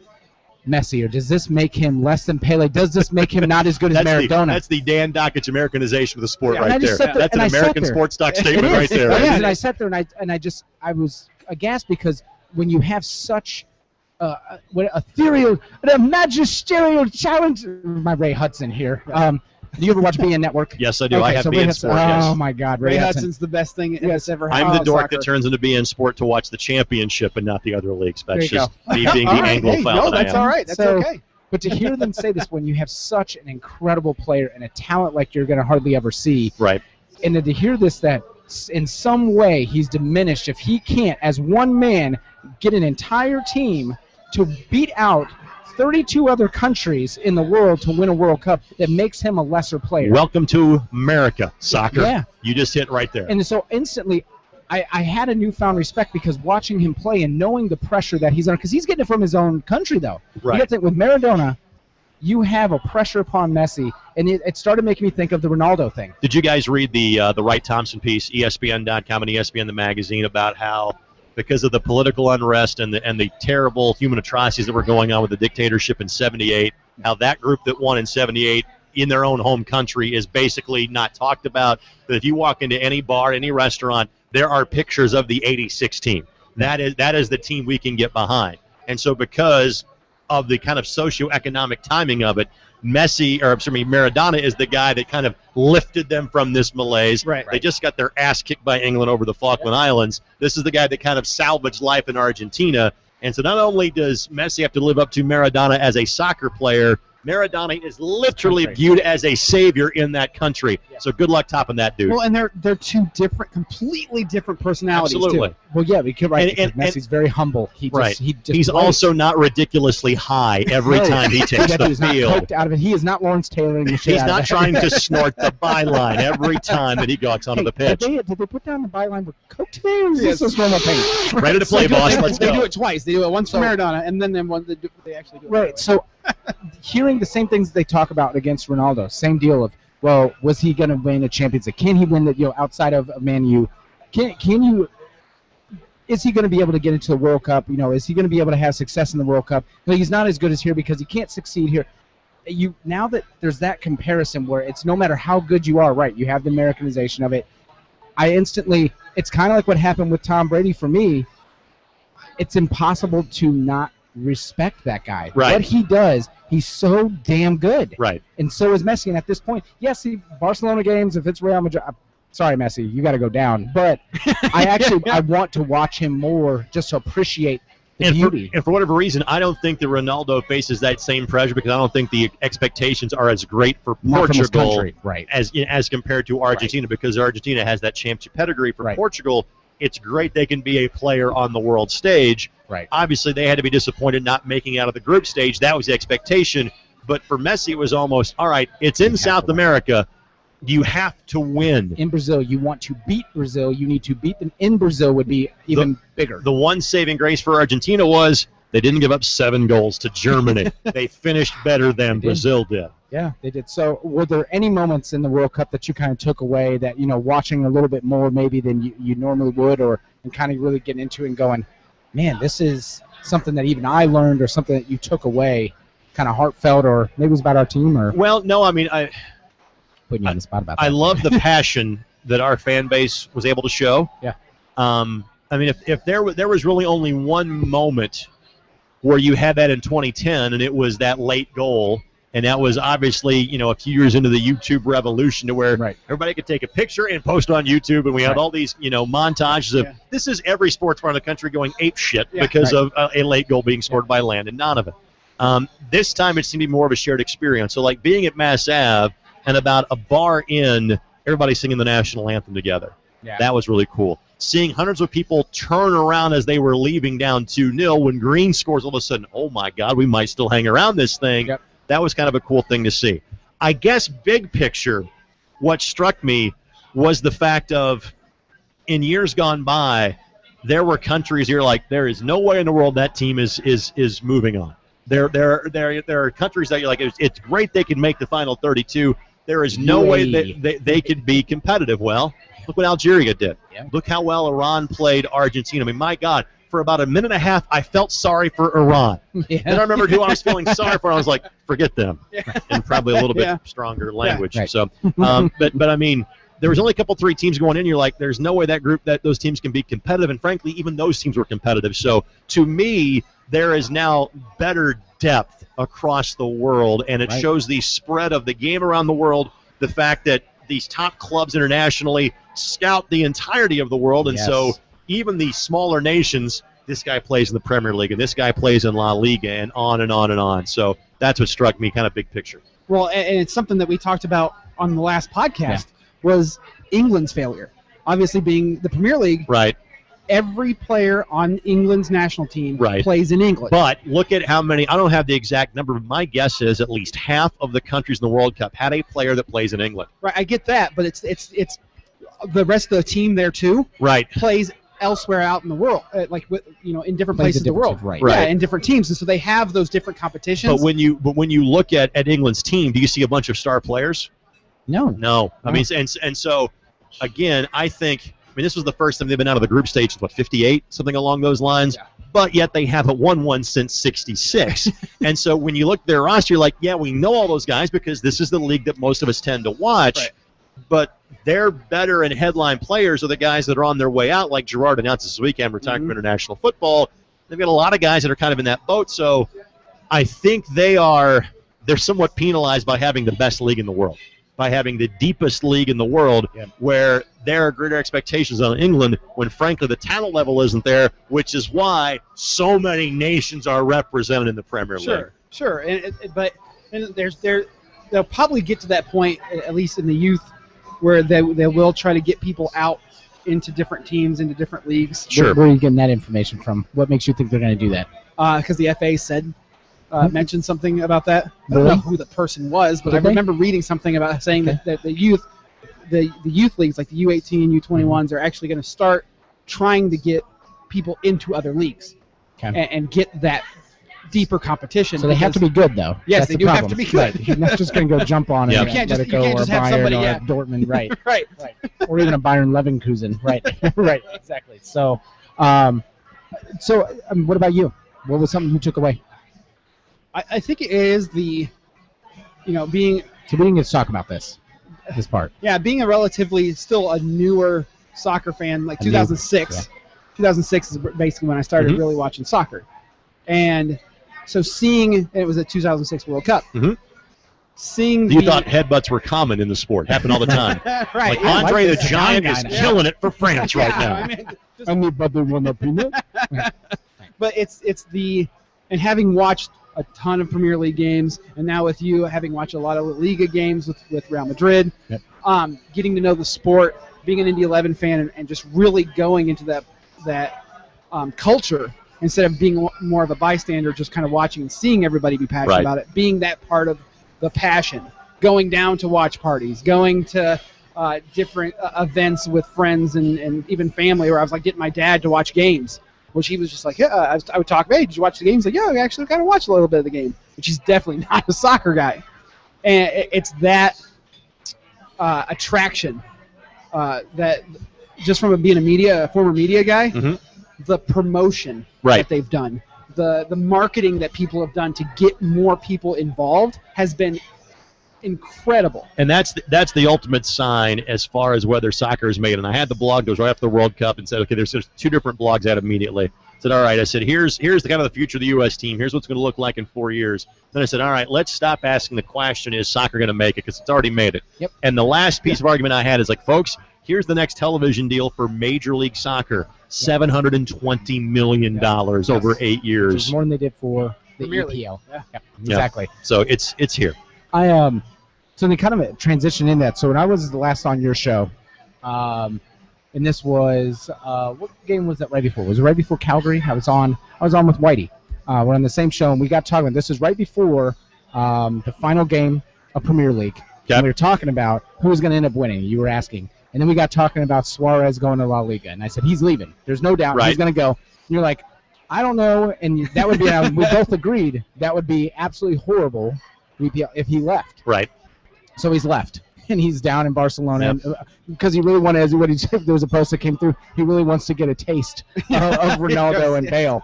Messi, or does this make him less than Pele? Does this make him not as good as Maradona? That's the Dan Dockich Americanization of the sport and I right just there. sat there, That's and an I sat American there. sports stock It statement is. right there. It is, and I sat there, I was aghast because when you have such what ethereal, a magisterial challenge. My Ray Hudson here. Do you ever watch BN Network? Yes, I do. Okay, I have so BN Ray Hudson, Sport, yes. Oh, my God. Ray Hudson. Hudson's the best thing that's ever happened. I'm the in dork soccer. that turns into BN Sport to watch the championship and not the other leagues. That's There you just go. me being the All right, Anglophile hey, no, that I that's am. all right. That's So- okay. But to hear them say this when you have such an incredible player and a talent like you're going to hardly ever see, Right. and then to hear this that in some way he's diminished if he can't, as one man, get an entire team to beat out 32 other countries in the world to win a World Cup, that makes him a lesser player. Welcome to America, soccer. Yeah. You just hit right there. And so instantly, I had a newfound respect because watching him play and knowing the pressure that he's under, because he's getting it from his own country, though. Right. You got to think, with Maradona, you have a pressure upon Messi, and it started making me think of the Ronaldo thing. Did you guys read the Wright Thompson piece, ESPN.com and ESPN the magazine, about how because of the political unrest and the terrible human atrocities that were going on with the dictatorship in '78, how that group that won in '78 in their own home country is basically not talked about? That if you walk into any bar, any restaurant, there are pictures of the '86 team. That is the team we can get behind. And so because of the kind of socioeconomic timing of it, Maradona is the guy that kind of lifted them from this malaise. Right. They just got their ass kicked by England over the Falkland Islands. This is the guy that kind of salvaged life in Argentina. And so not only does Messi have to live up to Maradona as a soccer player, Maradona is literally viewed as a savior in that country. So good luck topping that dude. Well, and they're two completely different personalities Absolutely. too. Well, yeah, because And Messi's very humble. He's He's also not ridiculously high every time he takes that the dude's not field. coked out of it. He is not Lawrence Tayloring the shit He's out of not it. trying to snort the byline every time that he walks onto the pitch. Did they put down the byline with coke today, or is this just normal paint? Ready to play, boss. Let's They do go. it twice. They do it once for Maradona, and then they actually do it. Right. So, hearing the same things they talk about against Ronaldo, same deal of, well, was he going to win a Champions League? Can he win the outside of Man U? Can you? Is he going to be able to get into the World Cup? Is he going to be able to have success in the World Cup? No, he's not as good as here because he can't succeed here. Now that there's that comparison where it's no matter how good you are, right? You have the Americanization of it. It's kind of like what happened with Tom Brady for me. It's impossible to not respect that guy. Right. What he does, he's so damn good. Right. And so is Messi. And at this point, yes, Barcelona games, if it's Real Madrid, sorry, Messi, you got to go down. But I want to watch him more just to appreciate the beauty. And for whatever reason, I don't think that Ronaldo faces that same pressure because I don't think the expectations are as great for Not from his Portugal country, right. as compared to Argentina because Argentina has that championship pedigree. For Portugal, It's great they can be a player on the world stage. Right. Obviously, they had to be disappointed not making it out of the group stage. That was the expectation. But for Messi, it was almost, all right, it's in South America. You have to win. In Brazil, you want to beat Brazil. You need to beat them in Brazil would be even bigger. The one saving grace for Argentina was they didn't give up 7 goals to Germany. They finished better than Brazil did. Yeah, they did. So were there any moments in the World Cup that you kind of took away that, watching a little bit more maybe than you normally would, and kind of really getting into it and going, man, this is something that even I learned or something that you took away, kind of heartfelt, or maybe it was about our team? Or Well, no, I mean, putting you on the spot about that. I love the passion that our fan base was able to show. Yeah. I mean, if there was really only one moment where you had that in 2010, and it was that late goal, and that was obviously, a few years into the YouTube revolution to where everybody could take a picture and post on YouTube, and we had all these, montages of this is every sports bar in the country going ape shit because of a late goal being scored by Landon Donovan. This time it seemed to be more of a shared experience. So like being at Mass Ave and about a bar in, everybody singing the national anthem together. Yeah. That was really cool. Seeing hundreds of people turn around as they were leaving down 2-0 when Green scores, all of a sudden, oh my God, we might still hang around this thing. Yep. That was kind of a cool thing to see. I guess big picture, what struck me was the fact of in years gone by, there were countries you're like, there is no way in the world that team is moving on. There are countries that you're like, it's great they can make the final 32. There is no way that they could be competitive. Well, look what Algeria did. Yeah. Look how well Iran played Argentina. I mean, my God, for about a minute and a half, I felt sorry for Iran. Yeah. Then I remembered who I was feeling sorry for. I was like, forget them, in probably a little bit stronger language. Yeah. Right. So, but I mean, there was only a couple, 3 teams going in. You're like, there's no way that those teams can be competitive. And frankly, even those teams were competitive. So to me, there is now better depth across the world, and it shows the spread of the game around the world, the fact that these top clubs internationally scout the entirety of the world, and so even these smaller nations, this guy plays in the Premier League, and this guy plays in La Liga, and on and on and on. So that's what struck me, kind of big picture. Well, and it's something that we talked about on the last podcast, was England's failure. Obviously being the Premier League. Right. Every player on England's national team plays in England. But look at how many, I don't have the exact number, but my guess is at least half of the countries in the World Cup had a player that plays in England. Right, I get that, but it's the rest of the team there too. Right. Plays elsewhere out in the world, in different places of the world. Right. Yeah, in different teams, and so they have those different competitions. But when you look at England's team, do you see a bunch of star players? No. I mean, and so again, I think. I mean, this was the first time they've been out of the group stage since, 58, something along those lines. Yeah. But yet they haven't won one since 66. And so when you look at their roster, you're like, yeah, we know all those guys because this is the league that most of us tend to watch. Right. But their better and headline players are the guys that are on their way out, like Gerrard announced this weekend, retiring from international football. They've got a lot of guys that are kind of in that boat. So I think they're somewhat penalized by having the best league in the world, by having the deepest league in the world, where there are greater expectations on England when, frankly, the talent level isn't there, which is why so many nations are represented in the Premier League. Sure. And they'll probably get to that point, at least in the youth, where they will try to get people out into different teams, into different leagues. Sure. Where are you getting that information from? What makes you think they're going to do that? Because the FA said... mentioned something about that. I don't know who the person was, but I remember reading something about saying that the youth leagues, like the U18, U21s, are actually going to start trying to get people into other leagues and get that deeper competition. So they have to be good, though. Yes, they do have to be good. Right. You're not just going to go jump on it and let it go, or Bayern or Dortmund, right? Right. Or even a Bayern Leverkusen, right? Right, exactly. So, what about you? What was something you took away? I think it is being... So we didn't get to talk about this part. Yeah, being a relatively still a newer soccer fan, like 2006. 2006 is basically when I started really watching soccer. And so it was a 2006 World Cup. You thought headbutts were common in the sport. Happened all the time. Right. Like Andre the Giant is killing it for France right now. But it's and having watched a ton of Premier League games, and now with you having watched a lot of La Liga games with Real Madrid, getting to know the sport being an Indy 11 fan and just really going into that culture instead of being more of a bystander, just kind of watching and seeing everybody be passionate Right. about it, being that part of the passion, going down to watch parties, going to different events with friends and even family, where I was like getting my dad to watch games, which he was just like, yeah, I would talk, hey, did you watch the games? Like, yeah, I actually kind of watched a little bit of the game, which he's definitely not a soccer guy. And it's that attraction that just from being a former media guy, the promotion that they've done, the marketing that people have done to get more people involved has been incredible. And that's the ultimate sign as far as whether soccer is made. And I had the blog that was right after the World Cup and said, okay, there's two different blogs out immediately. I said, all right, I said, here's the kind of the future of the U.S. team. Here's what's going to look like in 4 years. Then I said, all right, let's stop asking the question, is soccer going to make it? Because it's already made it. Yep. And the last piece of argument I had is like, folks, here's the next television deal for Major League Soccer, $720 million over 8 years. Which is more than they did for the Premier League. EPL. Yeah. Yep, exactly. So it's here. So they kind of transition in that. So when I was last on your show, and this was what game was that right before? Was it right before Calgary? I was on with Whitey. We're on the same show, and we got talking. This is right before the final game of Premier League. Yep. And we were talking about who was going to end up winning. You were asking, and then we got talking about Suarez going to La Liga, and I said he's leaving. There's no doubt he's going to go. And you're like, I don't know, and that would be. We both agreed that would be absolutely horrible if he left. Right. So he's left, and he's down in Barcelona because he really wanted. There was a post that came through. He really wants to get a taste of Ronaldo and Bale.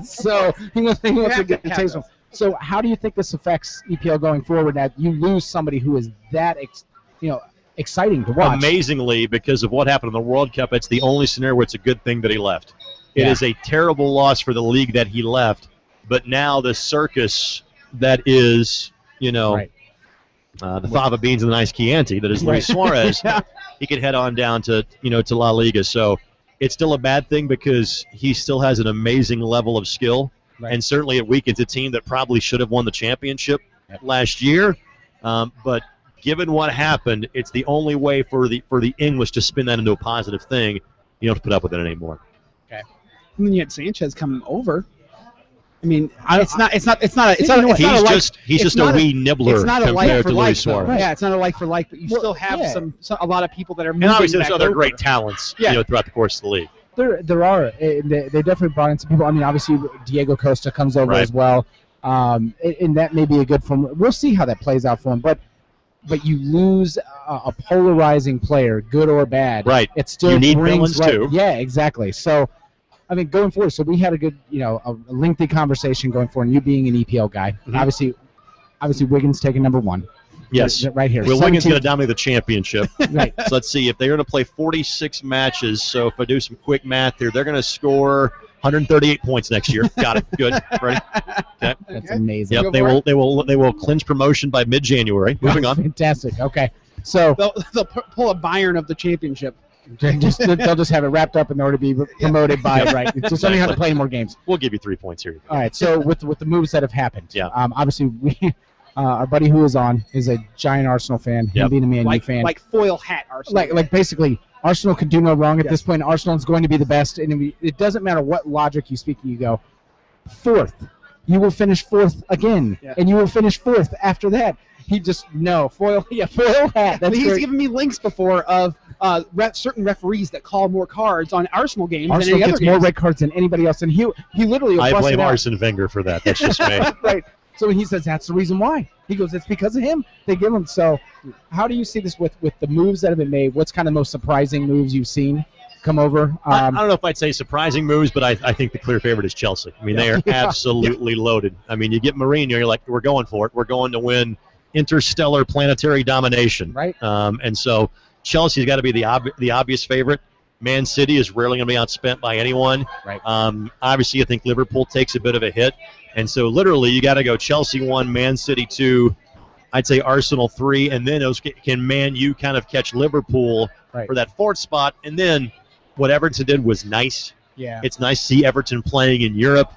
So he wants to get a taste of. So how do you think this affects EPL going forward? That you lose somebody who is that exciting to watch. Amazingly, because of what happened in the World Cup, it's the only scenario where it's a good thing that he left. It is a terrible loss for the league that he left, but now the circus that is, the fava beans and the nice Chianti that is Luis Suarez, he could head on down to La Liga. So it's still a bad thing because he still has an amazing level of skill, and certainly it weakens a team that probably should have won the championship last year. But given what happened, it's the only way for the English to spin that into a positive thing. You don't have to put up with it anymore. Okay. And then you had Sanchez come over. I mean, he's just a wee nibbler compared to Luis Suarez. Right. Yeah, it's not a like for like, but you still have a lot of people that are moving. And obviously, there's back other over. great talents, throughout the course of the league. There are. They definitely brought in some people. I mean, obviously Diego Costa comes over as well, and that may be a good form. We'll see how that plays out for him. But you lose a polarizing player, good or bad. Right. It still you need brings villains too. Yeah, exactly. So. I mean, going forward, so we had a good, a lengthy conversation going forward. And you being an EPL guy, obviously, Wigan's taking number one. Yes, right here. Well, Wigan's going to dominate the championship. Right. So let's see if they're going to play 46 matches. So if I do some quick math here, they're going to score 138 points next year. Got it. Good. Ready? Okay. That's amazing. Yep. They will clinch promotion by mid-January. Moving on. Fantastic. Okay. So they'll pull a Bayern of the championship. They'll just have it wrapped up in order to be promoted by It's just only how to play more games. We'll give you 3 points here. All right. So with the moves that have happened, obviously our buddy who is on is a giant Arsenal fan. Him being a Man U fan, like foil hat Arsenal. Like basically Arsenal could do no wrong at this point. Arsenal is going to be the best, and it doesn't matter what logic you speak. You go fourth. You will finish fourth again, and you will finish fourth after that. He just foil hat. He's given me links before of certain referees that call more cards on Arsenal games than any other gets more red cards than anybody else, and he literally. I blame Arsene Wenger for that. That's just me. Right. So he says that's the reason why. He goes, it's because of him. They give him. So, how do you see this with the moves that have been made? What's kind of the most surprising moves you've seen come over? I don't know if I'd say surprising moves, but I think the clear favorite is Chelsea. I mean, they are absolutely loaded. I mean, you get Mourinho, you're like, we're going for it. We're going to win interstellar planetary domination. Right. And so Chelsea's got to be the obvious favorite. Man City is rarely going to be outspent by anyone. Right. Obviously, I think Liverpool takes a bit of a hit. And so literally you got to go Chelsea 1, Man City 2, I'd say Arsenal 3, and then can Man U kind of catch Liverpool for that fourth spot. And then what Everton did was nice. Yeah. It's nice to see Everton playing in Europe.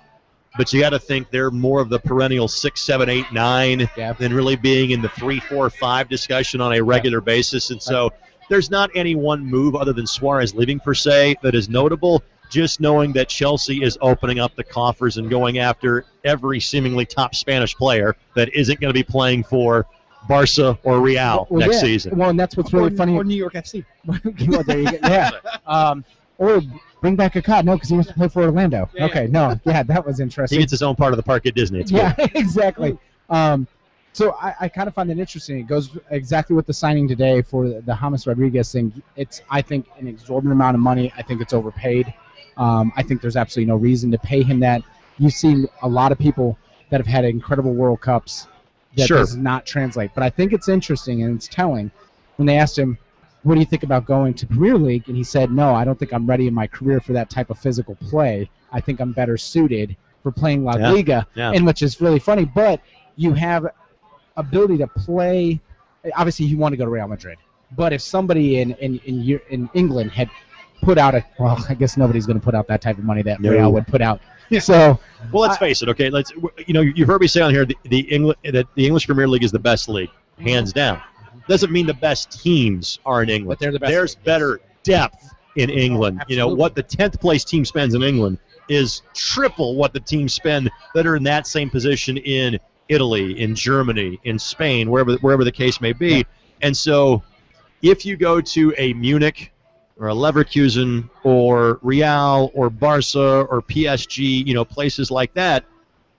But you got to think they're more of the perennial 6, 7, 8, 9 than really being in the 3, 4, 5 discussion on a regular basis. And so there's not any one move other than Suarez leaving per se that is notable. Just knowing that Chelsea is opening up the coffers and going after every seemingly top Spanish player that isn't going to be playing for Barca or Real next season. Well, and that's what's really funny. Or New York FC. Well, there you go. Yeah. Or bring back Akkad. No, because he wants to play for Orlando. Yeah, okay, no. Yeah, that was interesting. He gets his own part of the park at Disney. It's yeah, cool. exactly. So I kind of find that interesting. It goes exactly with the signing today for the James Rodriguez thing. It's, I think, an exorbitant amount of money. I think it's overpaid. I think there's absolutely no reason to pay him that. You've seen a lot of people that have had incredible World Cups that does not translate. But I think it's interesting and it's telling when they asked him, what do you think about going to Premier League? And he said, no, I don't think I'm ready in my career for that type of physical play. I think I'm better suited for playing La Liga, and which is really funny. But you have ability to play. Obviously, you want to go to Real Madrid. But if somebody in England had put out I guess nobody's going to put out that type of money that Real would put out. Yeah. So, well, let's face it. Okay, you've heard me say on here that the English Premier League is the best league, hands down. Doesn't mean the best teams are in England. But they're the best. There's better depth in England. Absolutely. What the 10th place team spends in England is triple what the teams spend that are in that same position in Italy, in Germany, in Spain, wherever the case may be. Yeah. And so, if you go to a Munich or a Leverkusen or Real or Barca or PSG, places like that,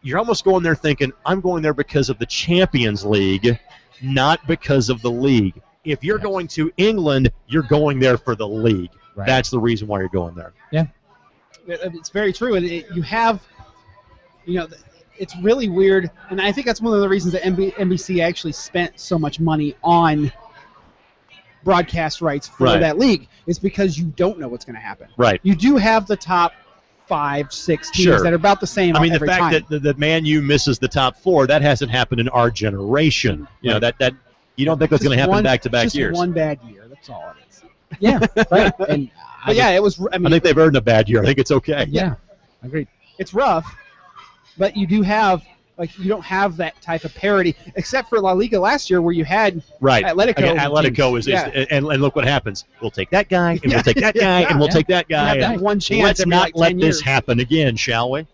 you're almost going there thinking, I'm going there because of the Champions League, not because of the league. If you're going to England, you're going there for the league. Right. That's the reason why you're going there. Yeah. It's very true. And you have, it's really weird. And I think that's one of the reasons that NBC actually spent so much money on broadcast rights for that league, is because you don't know what's going to happen. Right. You do have the top 5, 6 teams that are about the same. I mean, the fact that the Man U misses the top 4, that hasn't happened in our generation. That you don't think that's going to happen back-to-back years. Just one bad year. That's all it is. Yeah. Right. And it was. I think they've earned a bad year. I think it's okay. Yeah. Agreed. It's rough, but you do have. You don't have that type of parity, except for La Liga last year, where you had Atletico. Again, Atletico is and look what happens. We'll take that guy, and we'll take that guy, and we'll take that guy. You have that one chance. Let's not let 10 this years. happen again, shall we?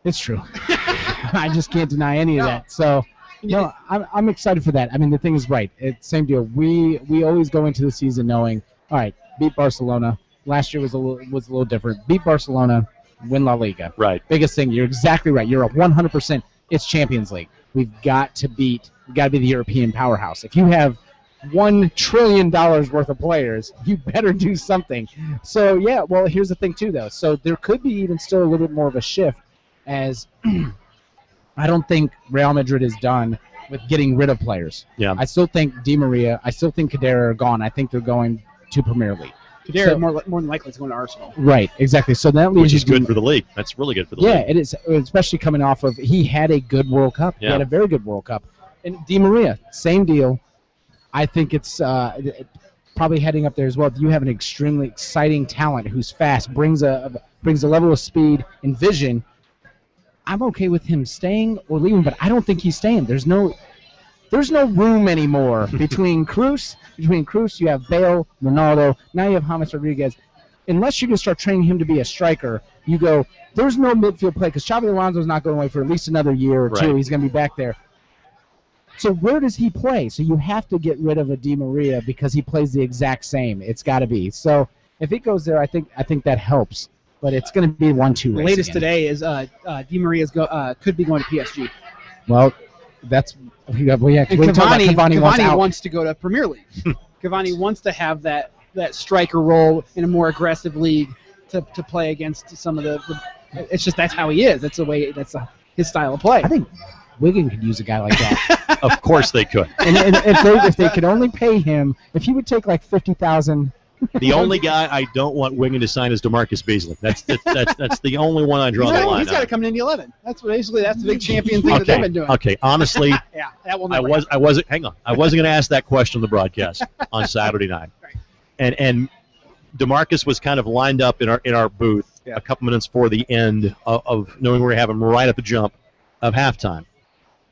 It's true. I just can't deny any of that. So, I'm excited for that. I mean, the thing is right. It's same deal. We always go into the season knowing, all right, beat Barcelona. Last year was a little different. Beat Barcelona. Win La Liga. Right. Biggest thing. You're exactly right. You're 100%. It's Champions League. We've got to be the European powerhouse. If you have $1 trillion worth of players, you better do something. So yeah. Well, here's the thing too, though. So there could be even still a little bit more of a shift, as I don't think Real Madrid is done with getting rid of players. Yeah. I still think Di Maria. I still think Kadira are gone. I think they're going to Premier League. They're more than likely to go to Arsenal. Right, exactly. So that leaves which is good for the league. That's really good for the league. Yeah, it is, especially coming off of he had a good World Cup. Yeah. He had a very good World Cup. And Di Maria, same deal. I think it's probably heading up there as well. You have an extremely exciting talent who's fast, brings a level of speed and vision. I'm okay with him staying or leaving, but I don't think he's staying. There's no room anymore between Cruz. You have Bale, Ronaldo. Now you have James Rodriguez. Unless you can start training him to be a striker, you go, there's no midfield play because Xabi Alonso's not going away for at least another year or two. He's going to be back there. So where does he play? So you have to get rid of a Di Maria because he plays the exact same. It's got to be. So if it goes there, I think that helps. But it's going to be 1-2 race. The latest again. Today is Di Maria's could be going to PSG. Well, that's Cavani wants to go to Premier League. Cavani wants to have that striker role in a more aggressive league to play against some of the. It's just that's how he is. That's the way. That's his style of play. I think Wigan could use a guy like that. Of course they could. And if they could only pay him, if he would take like 50,000. The only guy I don't want Wigan to sign is DeMarcus Beasley. That's the only one I draw the line on. He's got to come to Indy 11. That's the big champion thing that they've been doing. Okay, honestly, that will never I wasn't going to ask that question on the broadcast on Saturday night. Right. And DeMarcus was kind of lined up in our booth a couple minutes before the end of knowing we were having him right at the jump of halftime.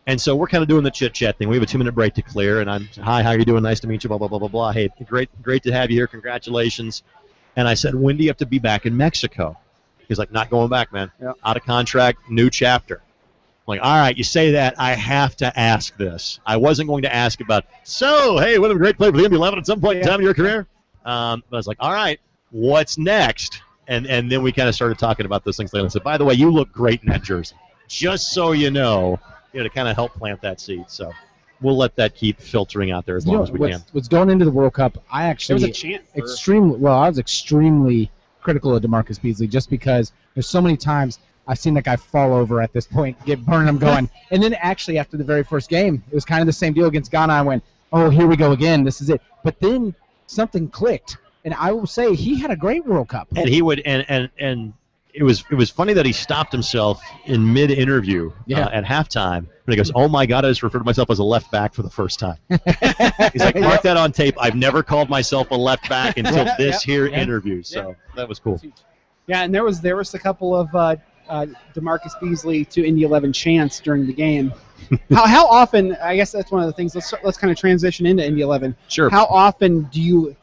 And so we're kind of doing the chit-chat thing. We have a 2-minute break to clear, and I'm, hi, how you doing? Nice to meet you, blah, blah, blah, blah, blah. Hey, great to have you here. Congratulations. And I said, when do you have to be back in Mexico? He's like, not going back, man. Yep. Out of contract, new chapter. I'm like, all right, you say that. I have to ask this. I wasn't going to ask about, so, hey, what a great play for the Indy 11 at some point in time in your career. But I was like, all right, what's next? And then we kind of started talking about those things later. I said, by the way, you look great in that jersey. Just so you know, to kind of help plant that seed. So we'll let that keep filtering out there as long as we can. What's going into the World Cup, I actually There was a chant I was extremely critical of DeMarcus Beasley just because there's so many times I've seen that guy fall over at this point, get burned, I'm going. And then actually after the very first game, it was kind of the same deal against Ghana. I went, oh, here we go again. This is it. But then something clicked. And I will say he had a great World Cup. And he would and it was funny that he stopped himself in mid-interview at halftime. And he goes, oh, my God, I just referred to myself as a left back for the first time. He's like, mark that on tape. I've never called myself a left back until this interview. So that was cool. Yeah, and there was a couple of DeMarcus Beasley to Indy 11 chants during the game. How often? I guess that's one of the things. Let's kind of transition into Indy 11. Sure. How often do you?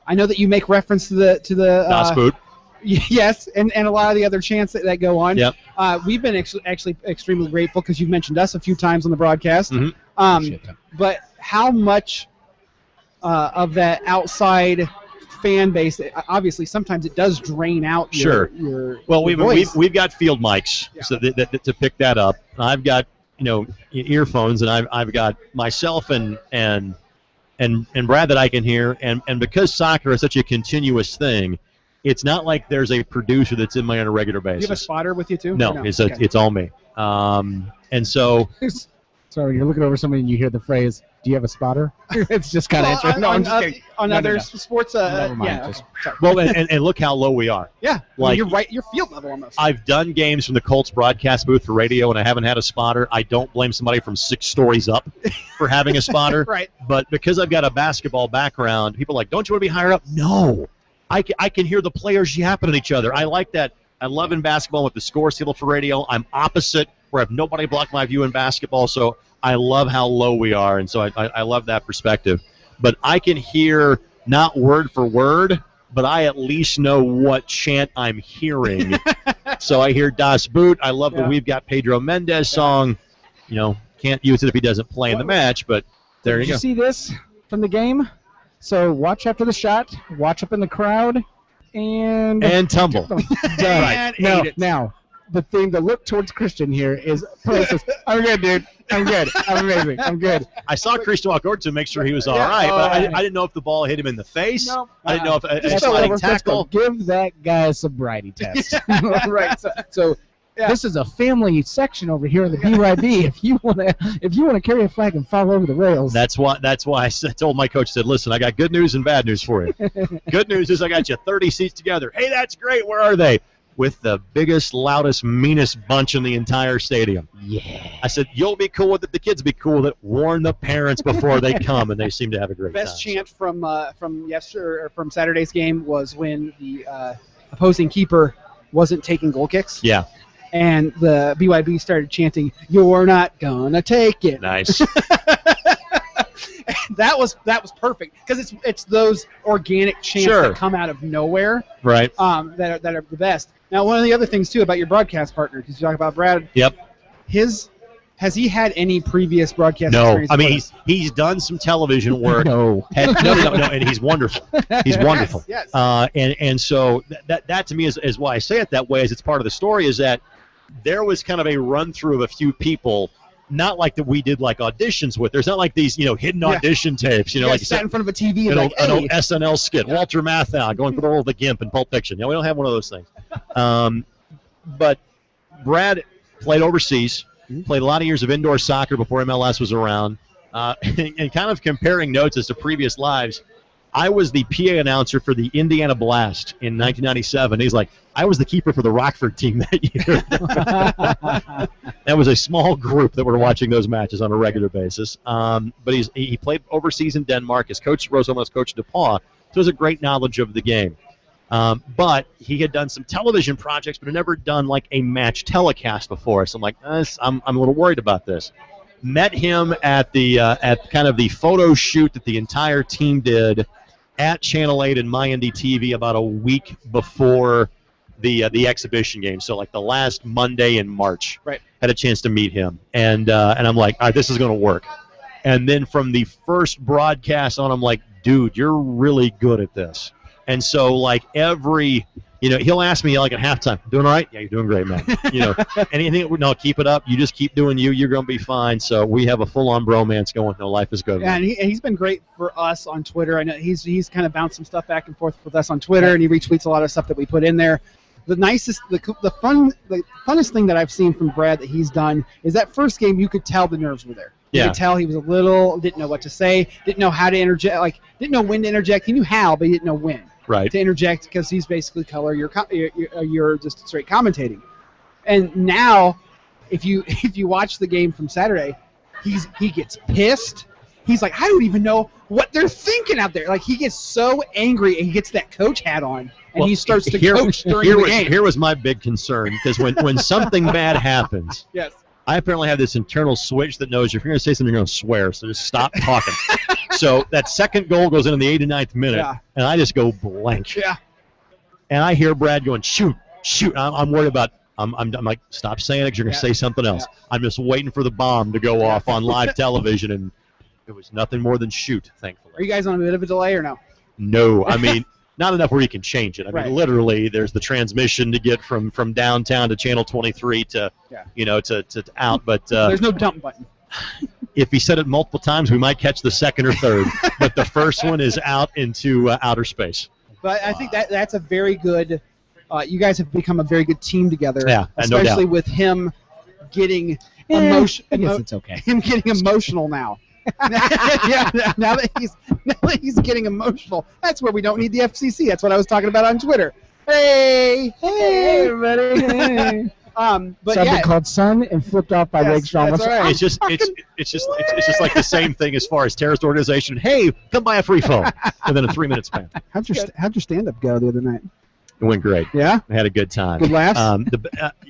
I know that you make reference to the Das Boot. Yes, and a lot of the other chants that go on. Yep. We've been actually extremely grateful because you've mentioned us a few times on the broadcast. Mm-hmm. But how much of that outside fan base, obviously sometimes it does drain out your well, your voice. we've got field mics so that to pick that up. I've got earphones, and I've got myself and Brad that I can hear, and because soccer is such a continuous thing, it's not like there's a producer that's in my on a regular basis. Do you have a spotter with you too? No, it's all me. And so. Sorry, you're looking over somebody and you hear the phrase, do you have a spotter? It's just kind of interesting. No, I'm just kidding. On other sports, Never mind, yeah. just- Sorry. Well, and look how low we are. Yeah, Like- you're right. You're field level almost. I've done games from the Colts broadcast booth for radio, and I haven't had a spotter. I don't blame somebody from 6 stories up for having a spotter. Right. But because I've got a basketball background, people are like, don't you want to be higher up? No. I can hear the players yapping at each other. I like that. I love in basketball with the score table for radio. I'm opposite, where I have nobody block my view in basketball, so I love how low we are, and so I love that perspective. But I can hear, not word for word, but I at least know what chant I'm hearing. So I hear Das Boot. I love the We've Got Pedro Mendez song. Can't use it if he doesn't play in the match, but there you Did go. you see this from the game? So watch after the shot, watch up in the crowd, and tumble. And ate it. Now, the look towards Christian here is, I'm good, dude. I'm good. I'm amazing. I'm good. I saw Christian walk over to make sure he was all Yeah. right, but Oh, I didn't know if the ball hit him in the face. No. I didn't know if a Just sliding over tackle. Give that guy a sobriety test. Right. So Yeah. this is a family section over here in the BYB. If you want to carry a flag and fall over the rails. That's why I told my coach, said, listen, I got good news and bad news for you. Good news is I got you 30 seats together. Hey, that's great. Where are they? With the biggest, loudest, meanest bunch in the entire stadium. Yeah. I said, you'll be cool with it. The kids be cool with it. Warn the parents before they come, and they seem to have a great time. Best chant from yesterday or from Saturday's game was when the opposing keeper wasn't taking goal kicks. Yeah. And the BYB started chanting, "You're not gonna take it." Nice. that was perfect because it's those organic chants Sure. that come out of nowhere Right. that are the best. Now, one of the other things too about your broadcast partner, because you talk about Brad. Yep. Has he had any previous broadcast No. experience? I mean, with us? he's done some television work. No. No, and he's wonderful. He's wonderful. Yes. And so that to me is why I say it that way, is it's part of the story, is that there was kind of a run through of a few people, not like that we did like auditions with. There's not like these hidden audition tapes. You Like guys sat in front of a TV an and old SNL skit. Walter Matthau going for the role of the Gimp in Pulp Fiction. We don't have one of those things. But Brad played overseas. Played a lot of years of indoor soccer before MLS was around. And kind of comparing notes as to previous lives, I was the PA announcer for the Indiana Blast in 1997. He's like, I was the keeper for the Rockford team that year. That was a small group that were watching those matches on a regular basis. But he played overseas in Denmark. His coach, Rose almost coached DePaul, so he has a great knowledge of the game. But he had done some television projects, but had never done like a match telecast before. So I'm like, I'm a little worried about this. met him at the at kind of the photo shoot that the entire team did at Channel 8 and MyNDTV about a week before the exhibition game. So like the last Monday in March. Right. Had a chance to meet him, and I'm like, all right, this is going to work. And then from the first broadcast on, I'm like, dude, you're really good at this. And so like he'll ask me like at halftime, doing all right? Yeah, you're doing great, man. Anything? No, keep it up. You just keep doing you. You're going to be fine. So we have a full-on bromance going. No, life is good. Yeah, and he's been great for us on Twitter. I know he's kind of bounced some stuff back and forth with us on Twitter, and he retweets a lot of stuff that we put in there. The funnest thing that I've seen from Brad that he's done is that first game. You could tell the nerves were there. You could tell he was didn't know what to say, didn't know how to interject, didn't know when to interject. He knew how, but he didn't know when. Right. To interject because he's basically color. You're just straight commentating. And now, if you watch the game from Saturday, he gets pissed. He's like, I don't even know what they're thinking out there. Like he gets so angry and he gets that coach hat on and he starts to coach during the game. Here was my big concern because when something bad happens. Yes. I apparently have this internal switch that knows if you're going to say something, you're going to swear, so just stop talking. So that second goal goes in the 89th minute, and I just go blank. Yeah. And I hear Brad going, shoot. I'm worried about, I'm like, stop saying it because you're going to say something else. Yeah. I'm just waiting for the bomb to go off on live television, and it was nothing more than shoot, thankfully. Are you guys on a bit of a delay or no? No. I mean, not enough where you can change it. I mean, literally, there's the transmission to get from downtown to Channel 23 to out. But there's no dump button. If he said it multiple times, we might catch the second or third. But the first one is out into outer space. But I think that's a very good. You guys have become a very good team together. Yeah, especially with him getting emotional. I guess it's okay. Him getting emotional now. now that he's getting emotional, that's where we don't need the FCC. That's what I was talking about on Twitter. Hey, everybody. Hey. But something called Sun and flipped off by Rakestraw. That's right. It's just like the same thing as far as terrorist organization. Hey, come buy a free phone within a 3-minute span. How'd your stand-up go the other night? It went great. Yeah? I had a good time. Good laughs?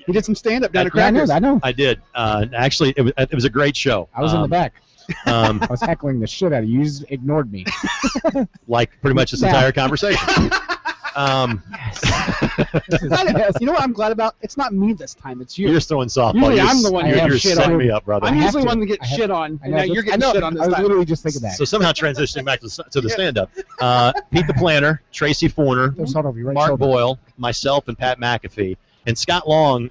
You did some stand-up down at Crackers. I know. I did. Actually, it was a great show. I was in the back. I was heckling the shit out of you. You just ignored me. Like pretty much this entire conversation. You know what I'm glad about? It's not me this time. It's you. You're just throwing softball. Usually I'm the one you're setting me up, brother. I'm usually the one that gets shit on, and now you're getting shit on this time. I was literally just thinking that. So somehow transitioning back to the stand-up. Pete the Planner, Tracy Forner, Mark Boyle, myself, and Pat McAfee. And Scott Long,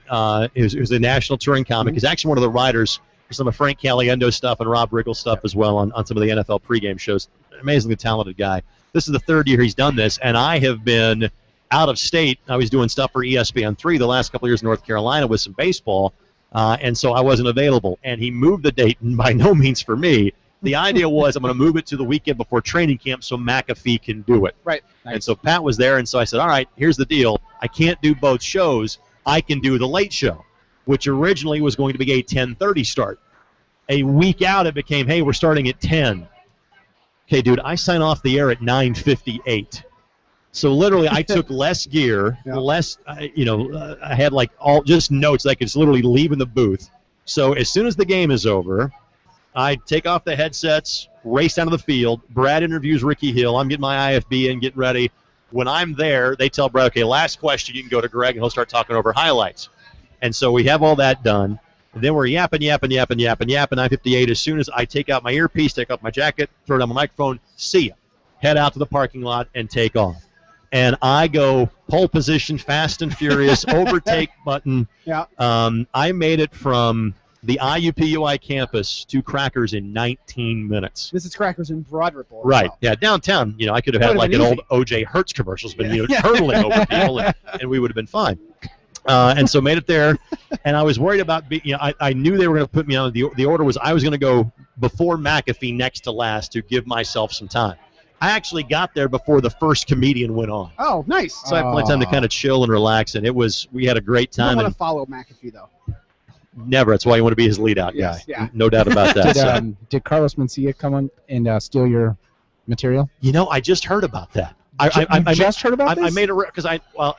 who's a national touring comic, is actually one of the writers for some of Frank Caliendo stuff and Rob Riggle stuff as well on some of the NFL pregame shows. Amazingly talented guy. This is the third year he's done this, and I have been out of state. I was doing stuff for ESPN3 the last couple of years in North Carolina with some baseball, and so I wasn't available. And he moved the date, and by no means for me. The idea was I'm going to move it to the weekend before training camp so McAfee can do it. Right. Nice. And so Pat was there, and so I said, all right, here's the deal. I can't do both shows. I can do the late show, which originally was going to be a 10:30 start. A week out, it became, hey, we're starting at 10. Okay, dude, I sign off the air at 9:58. So literally, I took less gear, I had like all just notes that I could just literally leave in the booth. So as soon as the game is over, I take off the headsets, race down to the field. Brad interviews Ricky Hill. I'm getting my IFB in, getting ready. When I'm there, they tell Brad, okay, last question, you can go to Greg, and he'll start talking over highlights. And so we have all that done. And then we're yapping, 9:58. As soon as I take out my earpiece, take off my jacket, throw down my microphone, see ya. Head out to the parking lot and take off. And I go pole position, fast and furious, overtake button. Yeah. I made it from the IUPUI campus to Crackers in 19 minutes. This is Crackers in Broad Ripple. Right. Well. Yeah, downtown, I could have had like an old O.J. Hertz commercials, but hurtling over people, and we would have been fine. And so made it there, and I was worried about I knew they were going to put me on. The order was I was going to go before McAfee next to last to give myself some time. I actually got there before the first comedian went on. Oh, nice. So I had plenty of time to kind of chill and relax, and we had a great time. You don't want to follow McAfee, though. Never. That's why you want to be his lead-out guy. Yeah. No doubt about that. Did Carlos Mencia come on and steal your material? I just heard about that. I just heard about this? I made a because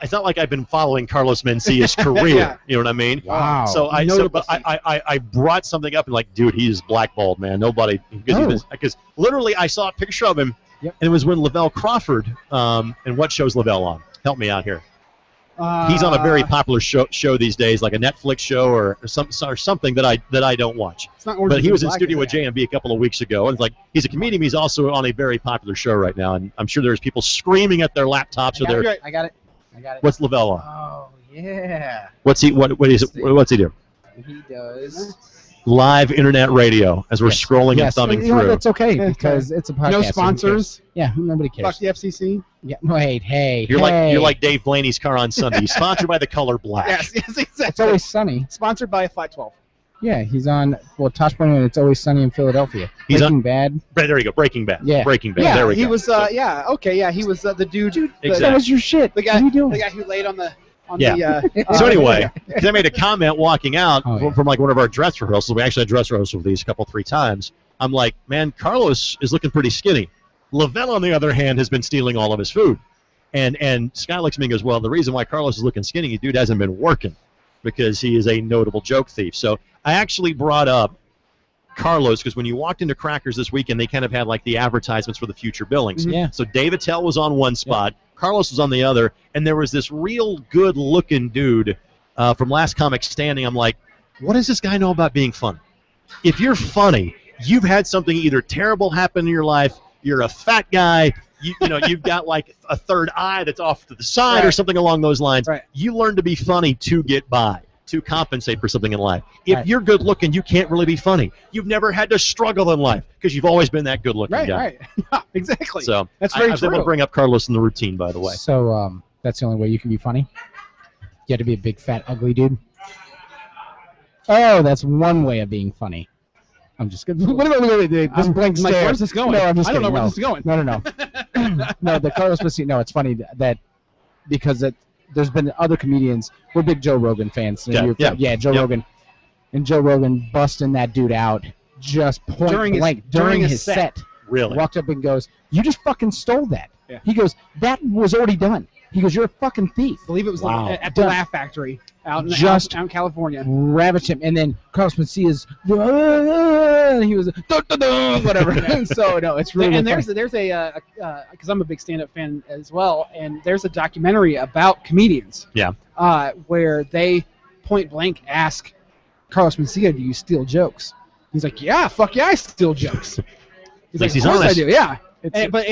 it's not like I've been following Carlos Mencia's career. Yeah. You know what I mean? Wow. So I brought something up and like, dude, he's blackballed, man. Nobody because literally I saw a picture of him, and it was when Lavelle Crawford. And what show's Lavelle on? Help me out here. He's on a very popular show these days, like a Netflix show or something that I don't watch. It's not but he was in studio with JMB a couple of weeks ago, and it's like he's a comedian. He's also on a very popular show right now, and I'm sure there's people screaming at their laptops or their. I got it. What's Lavelle on? Oh yeah. What's he? What's he do? He does live internet radio as we're scrolling and thumbing through. That's okay because it's a podcast. No sponsors. Yeah, nobody cares. Fuck the FCC. Yeah, wait, hey. You're like Dave Blaney's car on Sunday. He's sponsored by the color black. Yes, exactly. It's Always Sunny. Sponsored by Flat 12. Yeah, he's on Tosh Point and It's Always Sunny in Philadelphia. Breaking Bad. There you go, Breaking Bad. Yeah. Breaking Bad. Yeah, there we go. he was. He was the dude. Exactly. That was your shit. The guy. What are you doing? The guy who laid on the. So anyway, because I made a comment walking out from like one of our dress rehearsals. We actually had dress rehearsals with these a couple, 3 times. I'm like, man, Carlos is looking pretty skinny. Lavelle, on the other hand, has been stealing all of his food. And Scott looks at me and goes, well, the reason why Carlos is looking skinny, the dude hasn't been working because he is a notable joke thief. So I actually brought up Carlos because when you walked into Crackers this weekend, they kind of had like the advertisements for the future billings. Mm-hmm. Yeah. So Dave Attell was on one spot. Yeah. Carlos was on the other, and there was this real good-looking dude from Last Comic Standing. I'm like, what does this guy know about being funny? If you're funny, you've had something either terrible happen in your life, you're a fat guy, you've got like a third eye that's off to the side or something along those lines. Right. You learn to be funny to get by, to compensate for something in life. If you're good-looking, you can't really be funny. You've never had to struggle in life because you've always been that good-looking guy. Right. Yeah, exactly. So that's very I was true. able to bring up Carlos in the routine, by the way. So that's the only way you can be funny? You have to be a big, fat, ugly dude? Oh, that's one way of being funny. I'm just kidding. Wait. This blank stare. Like, where's this going? No, I'm just I don't kidding. know where this is going. No. No, the Carlos Messina. No, it's funny that because there's been other comedians. We're big Joe Rogan fans. Joe Rogan. And Joe Rogan busting that dude out just point blank during his set. Really? Walked up and goes, "You just fucking stole that." Yeah. He goes, "That was already done." He goes, "You're a fucking thief." I believe it was at the Laugh Factory out in California. Ravaged him, and then Carlos Mencia's he was whatever. And so no, it's really. And there's a because I'm a big stand-up fan as well, and there's a documentary about comedians. Yeah. Where they point blank ask Carlos Mencia, "Do you steal jokes?" He's like, "Yeah, fuck yeah, I steal jokes." He's like, "Of course I do, yeah." But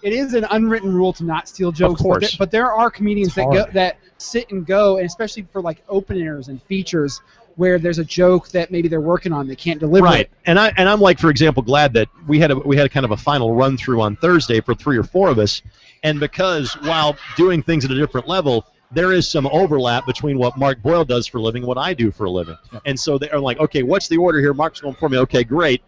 it is an unwritten rule to not steal jokes. Of course. But there are comedians that sit and go, and especially for like openers and features where there's a joke that maybe they're working on they can't deliver. Right. And I'm like, for example, glad that we had a kind of a final run through on Thursday for 3 or 4 of us, and because while doing things at a different level, there is some overlap between what Mark Boyle does for a living and what I do for a living. Yeah. And so they're like, okay, what's the order here? Mark's going for me. Okay, great.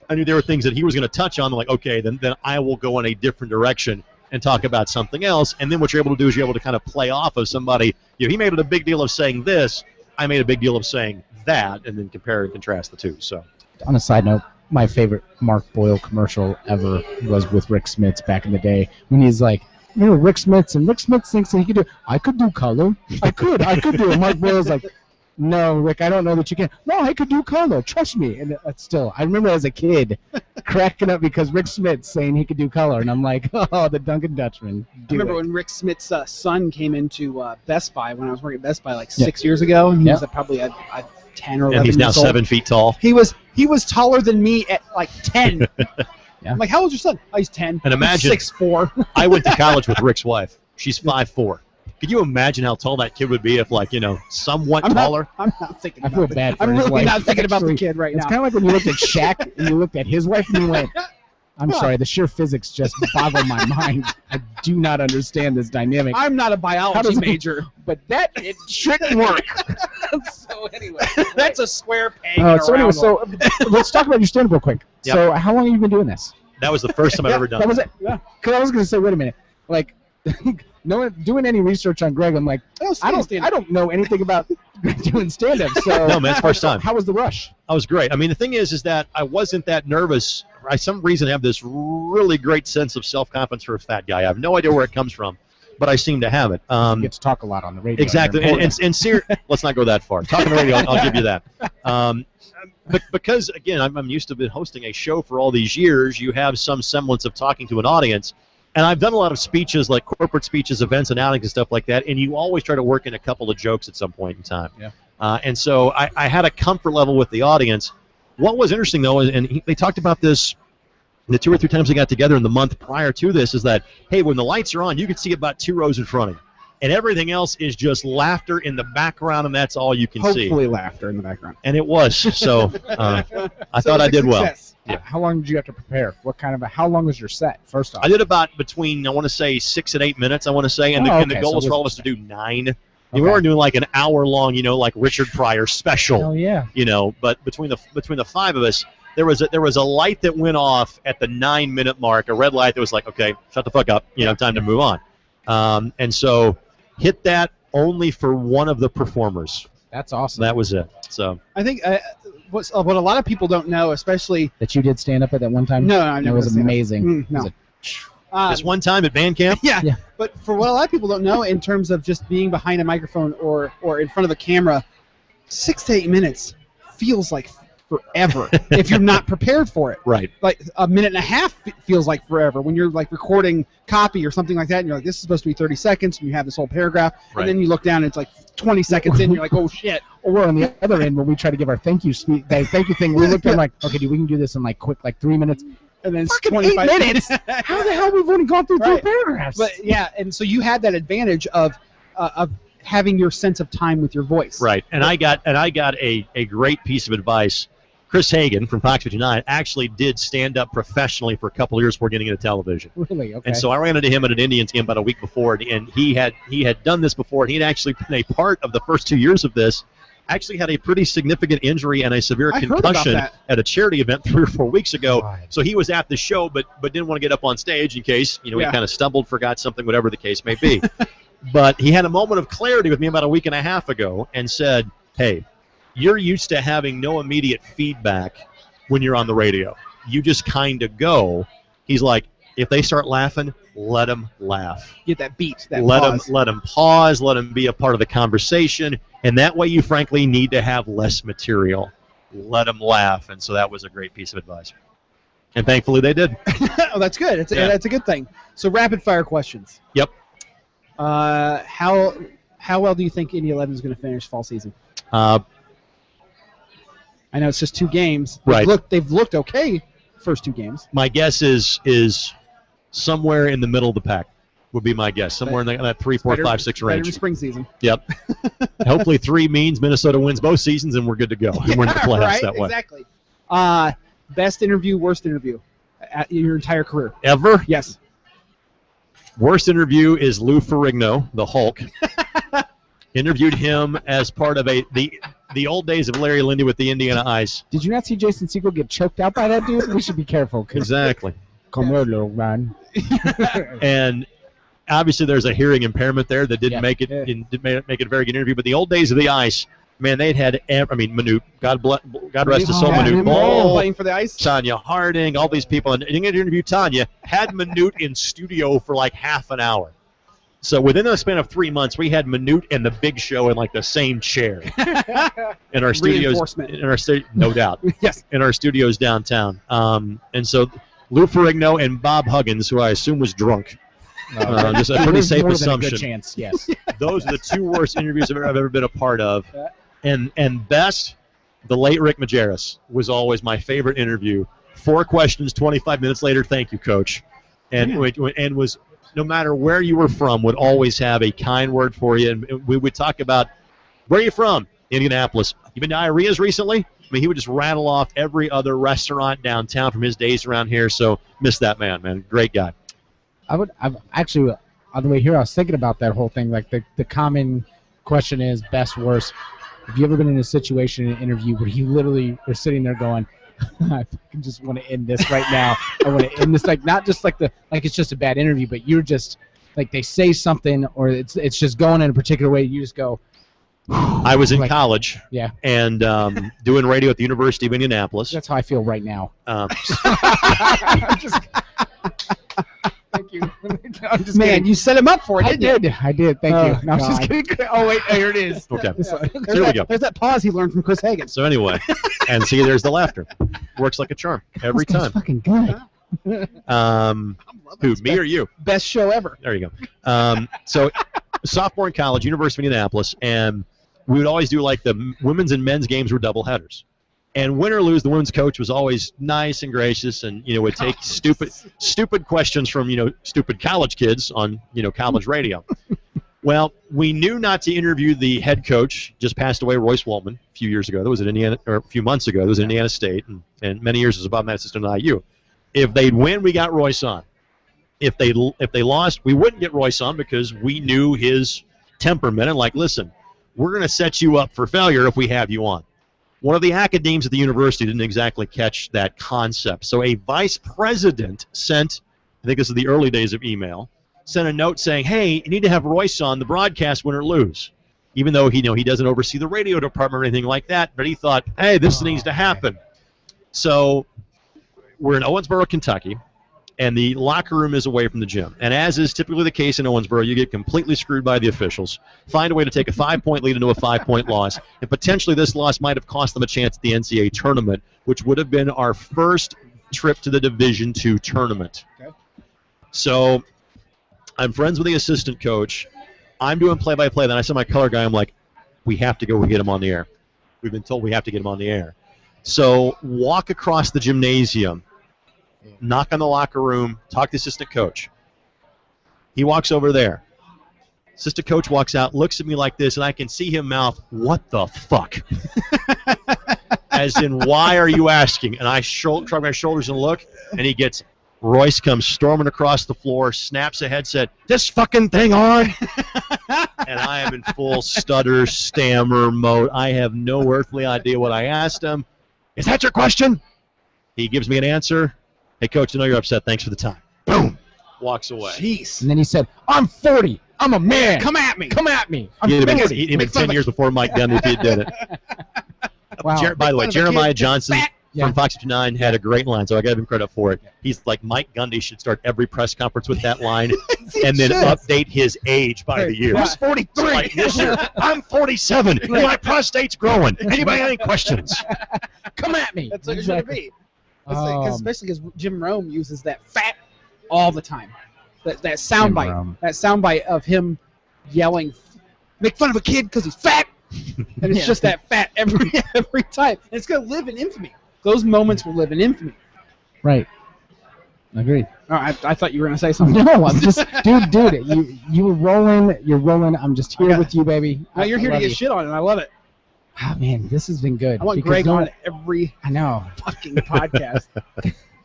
I knew there were things that he was going to touch on. I'm like, okay, then I will go in a different direction and talk about something else. And then what you're able to do is you're able to kind of play off of somebody. He made it a big deal of saying this. I made a big deal of saying that, and then compare and contrast the two. So, on a side note, my favorite Mark Boyle commercial ever was with Rick Smits back in the day when he's like, Rick Smits, and Rick Smits thinks that he could do. I could do color. I could do it. Mark Boyle's like, no, Rick, I don't know that you can. No, I could do color. Trust me. And still, I remember as a kid cracking up because Rick Smits saying he could do color, and I'm like, oh, the Dunkin' Dutchman. I remember when Rick Smits' son came into Best Buy when I was working at Best Buy like 6 years ago, and he was probably a 10 or 11 and he's now years old. 7 feet tall. He was taller than me at like 10. Yeah. I'm like, how old's your son? Oh, he's 10. And imagine 6'4". I went to college with Rick's wife. She's 5'4". Could you imagine how tall that kid would be if, somewhat taller? I'm not thinking about I feel bad for I'm his really wife. not thinking about the kid right It's now. kind of like when you looked at Shaq and you looked at his wife and you went, I'm sorry, the sheer physics just boggle my mind. I do not understand this dynamic. I'm not a biology major. But it shouldn't work. So anyway, that's a square peg. So let's talk about your stand-up real quick. Yep. So how long have you been doing this? That was the first time I've ever done That was it? Yeah. Because I was going to say, wait a minute. Doing any research on Greg, I'm like, I don't know anything about doing stand-up. So No, man, it's first time. How was the rush? I was great. I mean, the thing is that I wasn't that nervous some reason have this really great sense of self-confidence for a fat guy. I have no idea where it comes from, but I seem to have it. You get to talk a lot on the radio. Exactly. Let's not go that far. Talking on the radio, I'll give you that. But because, again, I'm used to hosting a show for all these years, you have some semblance of talking to an audience. And I've done a lot of speeches, like corporate speeches, events, and outings and stuff like that, and you always try to work in a couple of jokes at some point in time. Yeah. And so I had a comfort level with the audience. What was interesting, though, they talked about this the 2 or 3 times they got together in the month prior to this, is that, hey, when the lights are on, you can see about 2 rows in front of you. And everything else is just laughter in the background, and that's all you can see. Hopefully laughter in the background. And it was. So I thought I did well. Yeah. How long did you have to prepare? How long was your set, first off? I did about between, I want to say, 6 and 8 minutes, I want to say. And, and the goal was for all of us to do 9. Okay. We weren't doing like an hour-long, like Richard Pryor special. Oh, yeah. But between the 5 of us, there was a light that went off at the 9-minute mark, a red light that was like, okay, shut the fuck up, time to move on. And so hit that only for one of the performers. That's awesome. That was it. So I think what a lot of people don't know, especially that you did stand up at that one time. No, I never. It was amazing. No. This one time at band camp? Yeah. But for what a lot of people don't know, in terms of just being behind a microphone or in front of a camera, 6 to 8 minutes feels like forever if you're not prepared for it. Right. Like a minute and a half feels like forever when you're like recording copy or something like that, and you're like, this is supposed to be 30 seconds, and you have this whole paragraph, and then you look down and it's like 20 seconds in, and you're like, oh shit. Or on the other end, when we try to give our thank you speech, thank you thing, we looked at like, okay, we can do this in like quick, like 3 minutes. And then it's fucking 25 8 minutes. How the hell we've only gone through 2 paragraphs? But yeah, and so you had that advantage of having your sense of time with your voice. Right. And I got a great piece of advice. Chris Hagan from Fox 59 actually did stand up professionally for a couple of years before getting into television. Really? Okay. And so I ran into him at an Indians game about a week before, and he had done this before, and he'd actually been a part of the first 2 years of this. Actually had a pretty significant injury and a severe concussion at a charity event 3 or 4 weeks ago. God. So he was at the show, but didn't want to get up on stage in case he kind of stumbled, forgot something, whatever the case may be. But he had a moment of clarity with me about a week and a half ago and said, hey, you're used to having no immediate feedback when you're on the radio. You just kind of go. He's like, if they start laughing, let them laugh. Get that beat, let them pause, let them be a part of the conversation, and that way you frankly need to have less material. Let them laugh, and so that was a great piece of advice. And thankfully they did. Oh, that's good. That's a good thing. So rapid fire questions. Yep. How well do you think Indy 11 is going to finish fall season? I know it's just 2 games. Right. They've looked okay first 2 games. My guess is somewhere in the middle of the pack would be my guess. Somewhere in that 3, 4, 5, 6 range. Better than spring season. Yep. Hopefully 3 means Minnesota wins both seasons and we're good to go. And we're in the playoffs that way. Exactly. Best interview, worst interview at your entire career? Ever? Yes. Worst interview is Lou Ferrigno, the Hulk. Interviewed him as part of the old days of Larry Lindy with the Indiana Ice. Did you not see Jason Segel get choked out by that dude? We should be careful. Exactly. Come here, little man. And obviously there's a hearing impairment there that didn't make it make it a very good interview. But the old days of the Ice, man, they'd had Manute, God rest his soul, Manute Ball, playing for the Ice, Tanya Harding, all these people, and didn't get to interview Tanya. Had Manute in studio for like half an hour. So within the span of 3 months, we had Manute and the Big Show in like the same chair in our studios. No doubt. Yes. In our studios downtown. And so Lou Ferrigno and Bob Huggins, who I assume was drunk. Just a pretty safe assumption. Good chance, yes. Those are the 2 worst interviews I've ever been a part of. And best, the late Rick Majerus was always my favorite interview. 4 questions, 25 minutes later, thank you, Coach. And was, no matter where you were from, would always have a kind word for you. And we would talk about, where are you from? Indianapolis. You been to Irena's recently? I mean, he would just rattle off every other restaurant downtown from his days around here. So miss that man. Great guy. I've actually, on the way here, I was thinking about that whole thing. Like the common question is best, worst. Have you ever been in a situation in an interview where you literally are sitting there going, I fucking just want to end this right now. I want to end this, like not just like it's just a bad interview, but you're just like they say something or it's just going in a particular way. You just go, I was in Like- college Yeah, and doing radio at the University of Indianapolis. that's how I feel right now. Thank you. I'm just Man, kidding. you set him up for it, I didn't you? did. Thank Oh, you. No, I was just God. kidding. Oh wait, here it is. Okay. There's So here we go. There's that pause he learned from Chris Hagan. So anyway, and see, there's the laughter. Works like a charm every This guy's time. fucking good. Who, me or you? Best show ever. There you go. So, sophomore in college, University of Indianapolis, and we would always do like the women's and men's games were double headers. And win or lose, the women's coach was always nice and gracious, and would take stupid questions from stupid college kids on college radio. Well, we knew not to interview the head coach. Just passed away, Royce Waltman, a few years ago. That was at Indiana, or a few months ago. That was at Indiana State, and many years as a above assistant at IU. If they'd win, we got Royce on. If they lost, we wouldn't get Royce on because we knew his temperament and listen, we're going to set you up for failure if we have you on. One of the academes at the university didn't exactly catch that concept. So a vice president sent, I think this is the early days of email, sent a note saying, hey, you need to have Royce on the broadcast, win or lose. Even though he doesn't oversee the radio department or anything like that, but he thought, hey, this needs to happen. So we're in Owensboro, Kentucky, and the locker room is away from the gym. And as is typically the case in Owensboro, you get completely screwed by the officials, find a way to take a 5-point lead into a 5-point loss, and potentially this loss might have cost them a chance at the NCAA tournament, which would have been our first trip to the Division II tournament. Okay. So I'm friends with the assistant coach. I'm doing play-by-play. Then I said my color guy, I'm like, we have to go get him on the air. We've been told we have to get him on the air. So walk across the gymnasium, knock on the locker room, talk to the assistant coach. He walks over there. Assistant coach walks out, looks at me like this, and I can see him mouth, what the fuck? As in, why are you asking? And I shrug my shoulders and look, and he gets, Royce comes storming across the floor, snaps a headset, this fucking thing on? And I am in full stutter, stammer mode. I have no earthly idea what I asked him. Is that your question? He gives me an answer. Hey, Coach, I know you're upset. Thanks for the time. Boom. Walks away. Jeez. And then he said, I'm 40. I'm a man. Come at me. Come at me. I'm He'd have 40. been 10 years before Mike Gundy if he did it. Wow. By the way, Fun of a Jeremiah kid. Johnson Yeah. from Fox 59 had a great line, so I got to give him credit for it. He's like, Mike Gundy should start every press conference with that line and then update his age by the years. Who's 43? So like this year, I'm 47, and my prostate's growing. Anybody have any questions? Come at me. That's what it Exactly. should be. Especially because Jim Rome uses that fat all the time. That soundbite. Rome. That soundbite of him yelling, make fun of a kid because he's fat. And it's just that fat every time. And it's going to live in infamy. Those moments will live in infamy. Right. Agreed. Oh, I thought you were going to say something. No, I'm just, dude. You were rolling. You're rolling. I'm just here Okay. with you, baby. No, you're here to love get you. shit on, and I love it. Ah, man, this has been good. I want because Greg no- on every I know. fucking podcast.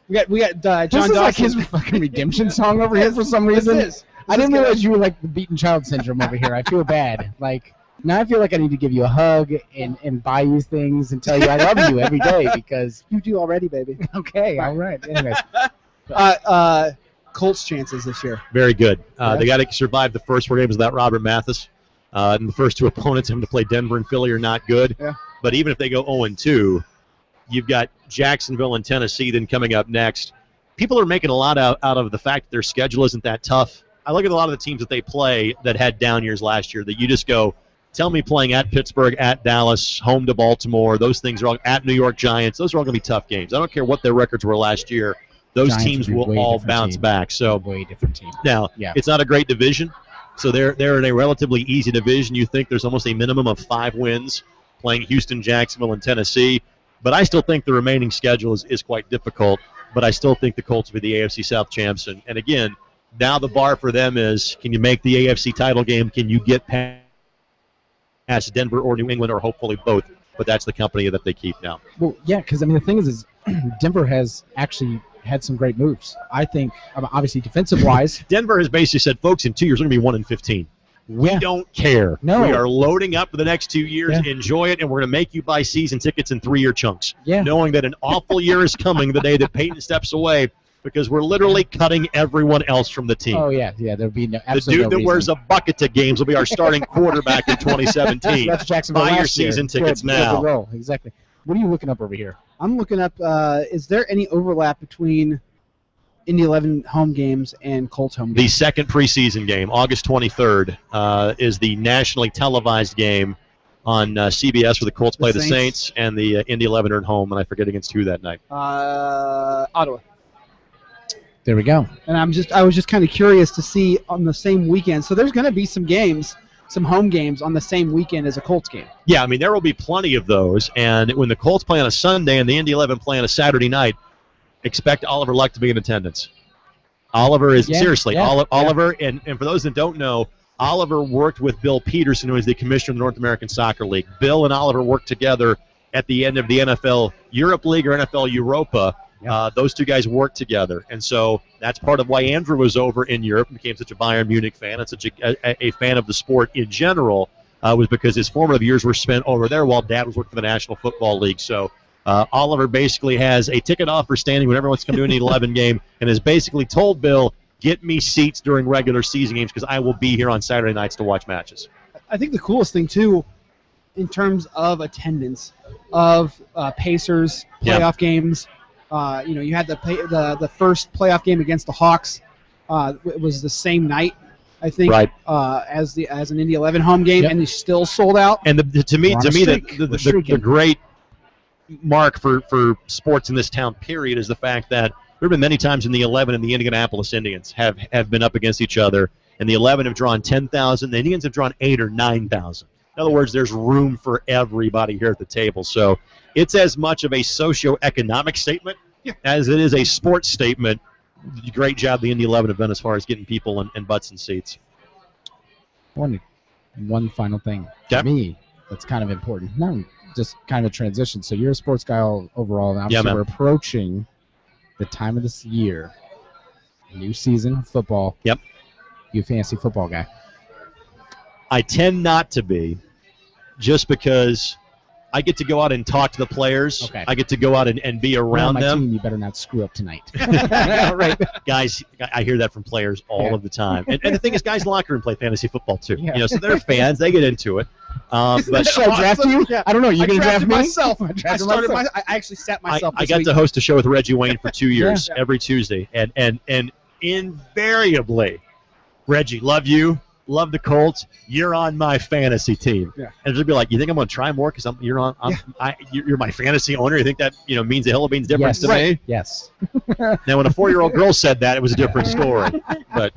We got John This is Dawson. like his fucking redemption song over here for some This reason. is. I didn't realize you were like the beaten child syndrome over here. I feel bad. Like now I feel like I need to give you a hug and buy you things and tell you I love you every day because You do already, baby. okay, all right. Anyways, Colts chances this year. Very good. They got to survive the first 4 games without Robert Mathis. And the first 2 opponents, him to play Denver and Philly, are not good. Yeah. But even if they go 0-2, you've got Jacksonville and Tennessee then coming up next. People are making a lot out of the fact that their schedule isn't that tough. I look at a lot of the teams that they play that had down years last year that you just go, tell me playing at Pittsburgh, at Dallas, home to Baltimore, those things are all at New York Giants. Those are all going to be tough games. I don't care what their records were last year. Those Giants teams would be will way all different bounce team. back. So way different team. now, Yeah. it's not a great division, so they're in a relatively easy division. You think there's almost a minimum of 5 wins playing Houston, Jacksonville, and Tennessee. But I still think the remaining schedule is quite difficult. But I still think the Colts will be the AFC South champs. And again, now the bar for them is, can you make the AFC title game? Can you get past Denver or New England or hopefully both? But that's the company that they keep now. Well, yeah, because I mean the thing is Denver has actually had some great moves. I think obviously defensive wise. Denver has basically said, folks, in 2 years we're going to be 1-15. We Yeah. don't care. No. We are loading up for the next 2 years. Yeah. Enjoy it, and we're going to make you buy season tickets in 3-year chunks. Yeah. Knowing that an awful year is coming the day that Peyton steps away. because we're literally cutting everyone else from the team. Oh yeah, there'll be The absolutely dude that wears a bucket to games will be our starting quarterback in 2017. That's Jacksonville Buy your last year. season tickets Good now. to roll. Exactly. What are you looking up over here? I'm looking up, is there any overlap between Indy 11 home games and Colts home The games? second preseason game, August 23rd, is the nationally televised game on CBS where the Colts play the Saints and the Indy 11 are at home, and I forget against who that night. Ottawa. There we go. And I was just kind of curious to see on the same weekend. So there's going to be some games, some home games on the same weekend as a Colts game. Yeah, I mean, there will be plenty of those, and when the Colts play on a Sunday and the Indy 11 play on a Saturday night, expect Oliver Luck to be in attendance. Oliver is, Oliver, and for those that don't know, Oliver worked with Bill Peterson, who is the commissioner of the North American Soccer League. Bill and Oliver worked together at the end of the NFL Europe League or NFL Europa. Those two guys worked together, and so that's part of why Andrew was over in Europe and became such a Bayern Munich fan and such a fan of the sport in general, was because his formative years were spent over there while Dad was working for the National Football League. So Oliver basically has a ticket offer standing whenever he wants to come to an 11 game and has basically told Bill, get me seats during regular season games because I will be here on Saturday nights to watch matches. I think the coolest thing, too, in terms of attendance, of Pacers playoff games, you had the first playoff game against the Hawks. It was the same night, I think, as an Indy 11 home game, and they still sold out. And to me, the great mark for sports in this town, period, is the fact that there have been many times in the 11 and the Indianapolis Indians have been up against each other, and the 11 have drawn 10,000. The Indians have drawn 8,000 or 9,000. In other words, there's room for everybody here at the table. So it's as much of a socioeconomic statement as it is a sports statement. Great job the Indy 11 have done as far as getting people and butts and seats. One final thing for me that's kind of important. Not just kind of a transition. So you're a sports guy overall, and obviously we're approaching the time of this year. New season, football. Yep. You a fantasy football guy? I tend not to be, just because I get to go out and talk to the players. Okay. I get to go out and be around them. Team, you better not screw up tonight. Right. Guys, I hear that from players all of the time. And the thing is, guys in the locker room play fantasy football too. Yeah. So they're fans. They get into it. But should I draft you? Yeah. I don't know. You going to draft me? Myself. I actually sat myself. I got to host a show with Reggie Wayne for 2 years, every Tuesday. And invariably, Reggie, love you. Love the Colts. You're on my fantasy team. Yeah. And they'll be like, you think I'm going to try more because you're my fantasy owner? You think that means a hill of beans difference to me? Yes. Now, when a 4-year-old girl said that, it was a different story. But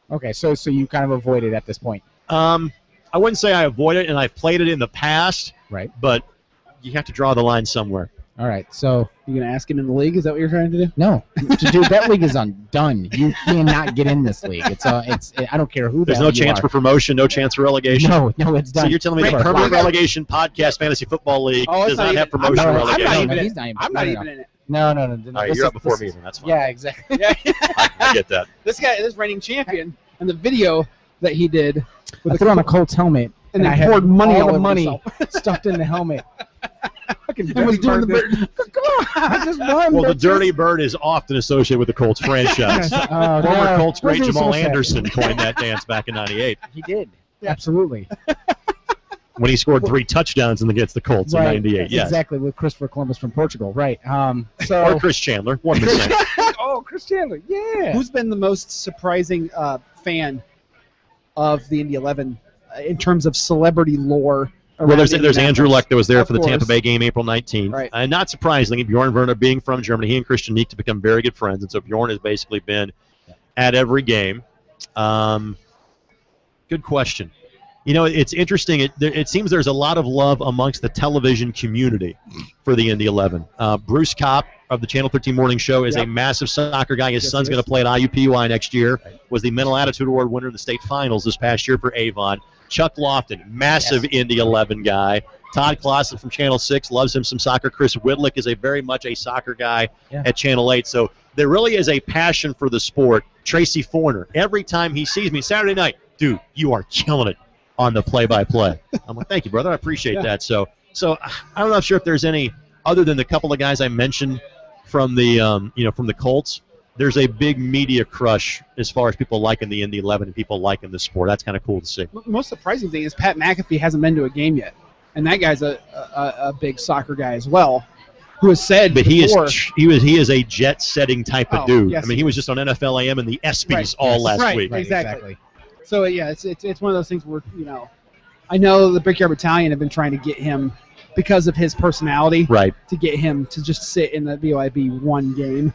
okay, so you kind of avoid it at this point. I wouldn't say I avoid it, and I've played it in the past. Right. But you have to draw the line somewhere. All right, so you gonna ask him in the league? Is that what you're trying to do? No, dude, that league is done. You cannot get in this league. I don't care who. There's no chance for promotion, no chance for relegation. No, it's done. So you're telling me the permanent relegation podcast fantasy football league does not have promotion or relegation? I'm not even in it. No. All right, you're up before me, then that's fine. Yeah, exactly. Yeah. I get that. This reigning champion, and the video that he did with on a Colts helmet, and I poured money all the money stuffed in the helmet. I was doing the bird. Come on, I just won. Well, the Dirty Bird is often associated with the Colts franchise. Former Colts great Jamal Anderson coined that dance back in '98. He did. Yeah. Absolutely. When he scored 3 touchdowns against the Colts in '98. Yes. Exactly, with Christopher Columbus from Portugal. Right. Or Chris Chandler. One mistake. Oh, Chris Chandler. Yeah. Who's been the most surprising fan of the Indy 11 in terms of celebrity lore? Well, there's Andrew Luck that was there for the Tampa Bay game April 19th. Right. And not surprisingly, Bjorn Werner being from Germany, he and Christian Neek to become very good friends. And so Bjorn has basically been at every game. Good question. It's interesting. It seems there's a lot of love amongst the television community for the Indy 11. Bruce Kopp of the Channel 13 Morning Show is a massive soccer guy. His son's going to play at IUPUI next year. Was the Mental Attitude Award winner in the state finals this past year for Avon. Chuck Lofton, massive Indy 11 guy. Todd Clausen from Channel 6 loves him some soccer. Chris Whitlick is very much a soccer guy at Channel 8. So there really is a passion for the sport. Tracy Forner, every time he sees me Saturday night, dude, you are killing it on the play-by-play. I'm like, thank you, brother. I appreciate that. So I'm not sure if there's any other than the couple of guys I mentioned from the from the Colts. there's a big media crush as far as people liking the Indy 11 and people liking the sport. That's kind of cool to see. Most surprising thing is Pat McAfee hasn't been to a game yet, and that guy's a big soccer guy as well, who has said But before, he is a jet-setting type of dude. yes, I mean, he was just on NFL AM and the ESPYs all last week. Right, exactly. So yeah, it's one of those things where I know the Brickyard Battalion have been trying to get him because of his personality, Right. to get him to just sit in the BYB one game.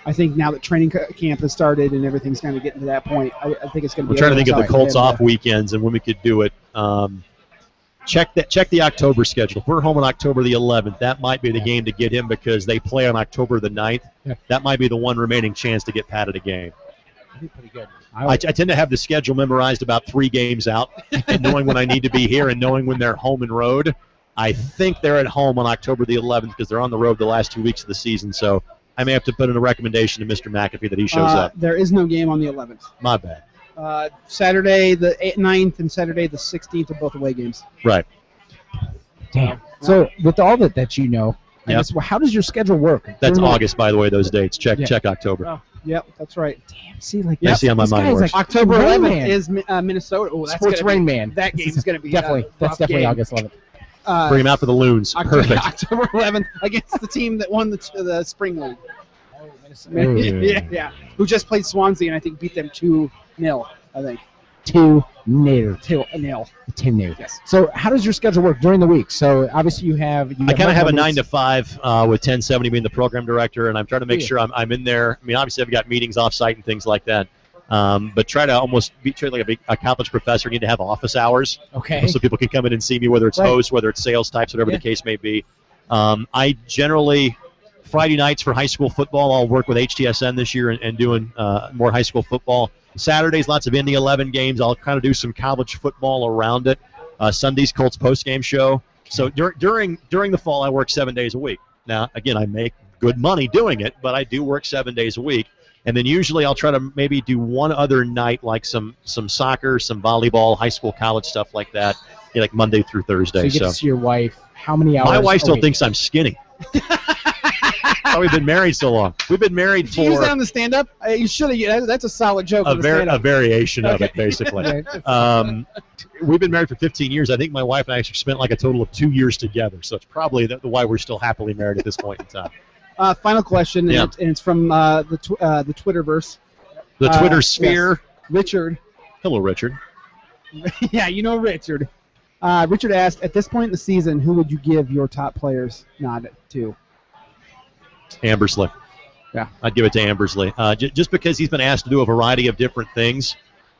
I think now that training camp has started and everything's kind of getting to that point, I think it's going to be. We're trying to think of the Colts off off weekends and when we could do it. Check the October schedule. If we're home on October the 11th, that might be the game to get him because they play on October the 9th. Yeah. That might be the one remaining chance to get Pat at a game. That'd be pretty good. I tend to have the schedule memorized about 3 games out, and knowing when I need to be here and knowing when they're home and road. I think they're at home on October the 11th because they're on the road the last 2 weeks of the season. So I may have to put in a recommendation to Mr. McAfee that he shows up. There is no game on the 11th. My bad. Saturday the 9th and Saturday the 16th are both away games. Right. Damn. So with all that you know, I Yep. guess, how does your schedule work? That's During the- August, by the way, those dates. Check October. Oh, yep, that's right. Damn. See, like I see how my this mind guy's works. like October Rain 11th Man. is Minnesota. Oh, that's Sports gonna be- Rain Man. That game's going to be definitely. That's rough definitely game. August 11th. Bring him out for the Loons. Perfect. October 11th against the team that won the spring league. Ooh. yeah. Who just played Swansea and I think beat them 2-0. I think 2-0. 2-0. 2-0. Yes. So how does your schedule work during the week? So obviously you have. I kind of have a 9 to 5 with 1070 being the program director, and I'm trying to make sure I'm in there. I mean, obviously I've got meetings off-site and things like that, but try to almost be treated like a college professor. Need to have office hours, Okay. so people can come in and see me, whether it's Right. hosts, whether it's sales types, whatever Yeah. the case may be. I generally Friday nights for high school football, I'll work with HTSN this year and doing more high school football. Saturdays, lots of Indy 11 games. I'll kind of do some college football around it. Sundays, Colts post-game show. So during the fall, I work 7 days a week. Now, again, I make good money doing it, but I do work 7 days a week. And then usually I'll try to maybe do one other night, like some soccer, some volleyball, high school, college stuff like that, like Monday through Thursday. So you get to see your wife. How many hours? My wife a still week? thinks I'm skinny. Oh, we've been married so long. We've been married Did you use that for on the stand-up? You should have. That's a solid joke on the a stand-up. variation of Okay. it, basically. Okay. We've been married for 15 years. I think my wife and I actually spent like a total of 2 years together. So it's probably the why we're still happily married at this point in time. Final question, Yeah. and it's from the Twitterverse. The Twitter Yes. sphere. Richard. Hello, Richard. Yeah, you know Richard. Richard asked, at this point in the season, who would you give your top players nod to? Ambersley. Yeah. I'd give it to Ambersley. Just because he's been asked to do a variety of different things.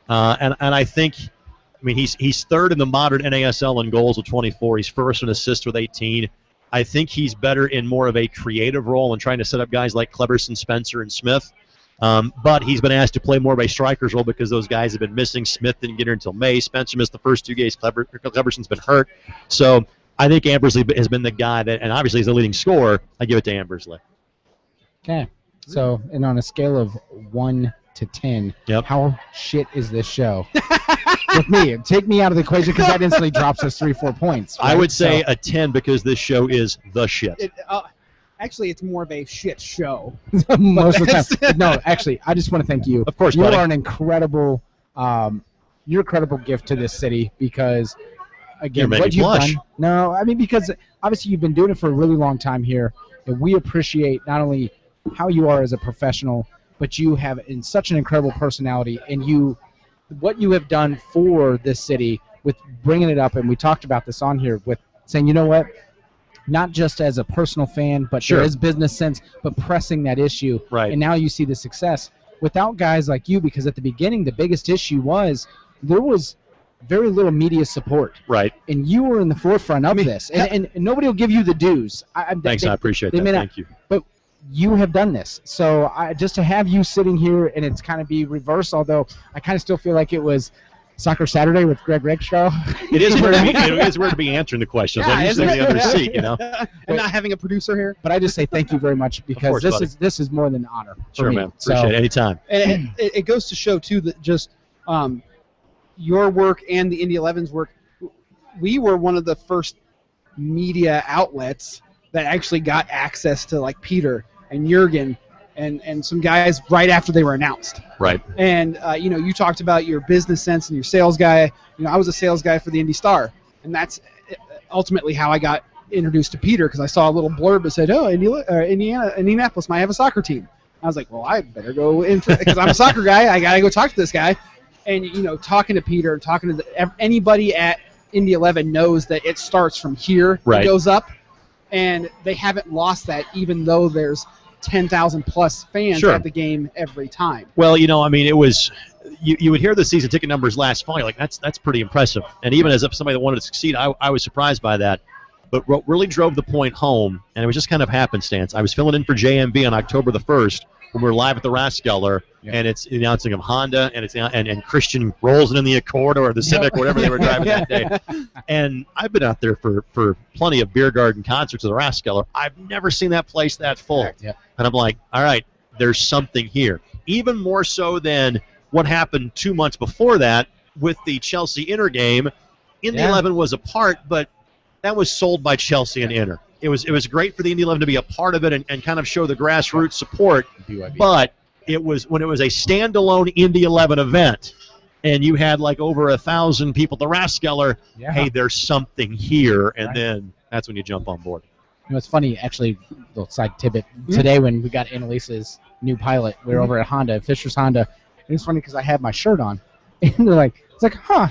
And I think, I mean, he's third in the modern NASL in goals with 24. He's first in assists with 18. I think he's better in more of a creative role and trying to set up guys like Cleberson, Spencer, and Smith. But he's been asked to play more of a striker's role because those guys have been missing. Smith didn't get here until May. Spencer missed the first 2 games. Cleberson's been hurt. So I think Ambersley has been the guy that, and obviously he's the leading scorer. I give it to Ambersley. Okay. So, and on a scale of 1 to 10, Yep. how shit is this show? With me, take me out of the equation because that instantly drops us 3-4 points. I right? would say So- a 10 because this show is the shit. Actually, it's more of a shit show. most of the time. that's- But no, actually, I just want to thank you. Of course, you buddy. are an incredible, you're an incredible gift to this city because, again, You're making what me you've blush. done. No, I mean because obviously you've been doing it for a really long time here, and we appreciate not only how you are as a professional, but you have such an incredible personality, and what you have done for this city with bringing it up, and we talked about this on here with saying, you know what, not just as a personal fan, but Sure. there is business sense, but pressing that issue. Right. And now you see the success without guys like you, because at the beginning, the biggest issue was there was very little media support. Right. And you were in the forefront of this. And nobody will give you the dues. Thanks, I appreciate they that. may not- Thank you. But you have done this. So just to have you sitting here and it's kind of be reversed, although I kind of still feel like it was Soccer Saturday with Greg Rakestraw. It is weird to be answering the questions. I'm usually in the other seat, you know. And not having a producer here. But I just say thank you very much because course, buddy. this is more than an honor. for Sure, me. man. Appreciate it. Anytime. And it goes to show, too, that just your work and the Indy 11's work, we were one of the first media outlets that actually got access to, like, Peter and Jurgen and some guys right after they were announced. Right. And you talked about your business sense and your sales guy. I was a sales guy for the Indy Star, and that's ultimately how I got introduced to Peter, because I saw a little blurb that said, "Oh, Indianapolis might have a soccer team." I was like, "Well, I better go in because I'm a soccer guy. I gotta go talk to this guy." And talking to Peter, talking to anybody at Indy 11 knows that it starts from here, right. It goes up, and they haven't lost that, even though there's 10,000 plus fans sure. at the game every time. Well, it was you would hear the season ticket numbers last fall. You're like, that's pretty impressive. And even as somebody that wanted to succeed, I was surprised by that. But what really drove the point home, and it was just kind of happenstance, I was filling in for JMB on October the 1st when we were live at the Rakestraw, and it's announcing of Honda, and Christian rolls in the Accord or the Civic, or whatever they were driving that day. And I've been out there for plenty of beer garden concerts at the Rakestraw. I've never seen that place that full. Yep. And I'm like, all right, there's something here. Even more so than what happened 2 months before that with the Chelsea Inter game. Indy 11 was a part, but that was sold by Chelsea and Inter. It was great for the Indy 11 to be a part of it and kind of show the grassroots support. But it was when it was a standalone Indy 11 event, and you had like over 1,000 people at the Rakestraw. Hey, there's something here, and then that's when you jump on board. It's funny, actually, little side tidbit. Today when we got Annalise's new pilot, we were over at Honda, Fisher's Honda. And it's funny because I had my shirt on, and they're like,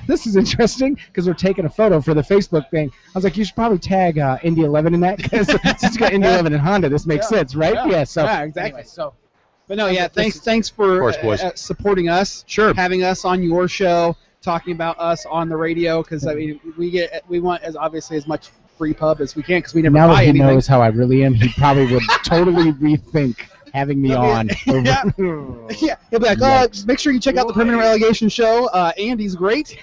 this is interesting, because we're taking a photo for the Facebook thing. I was like, you should probably tag Indy 11 in that, because since you got Indy 11 and Honda, this makes sense, right? Yeah, exactly. Anyway, but no, thanks for supporting us, having us on your show, talking about us on the radio, because we want obviously as much free pub as we can, because we never now buy that he anything. knows how I really am, he probably would totally rethink having me on. Yeah, he'll be like, make sure you check out the Permanent Relegation show. Andy's great.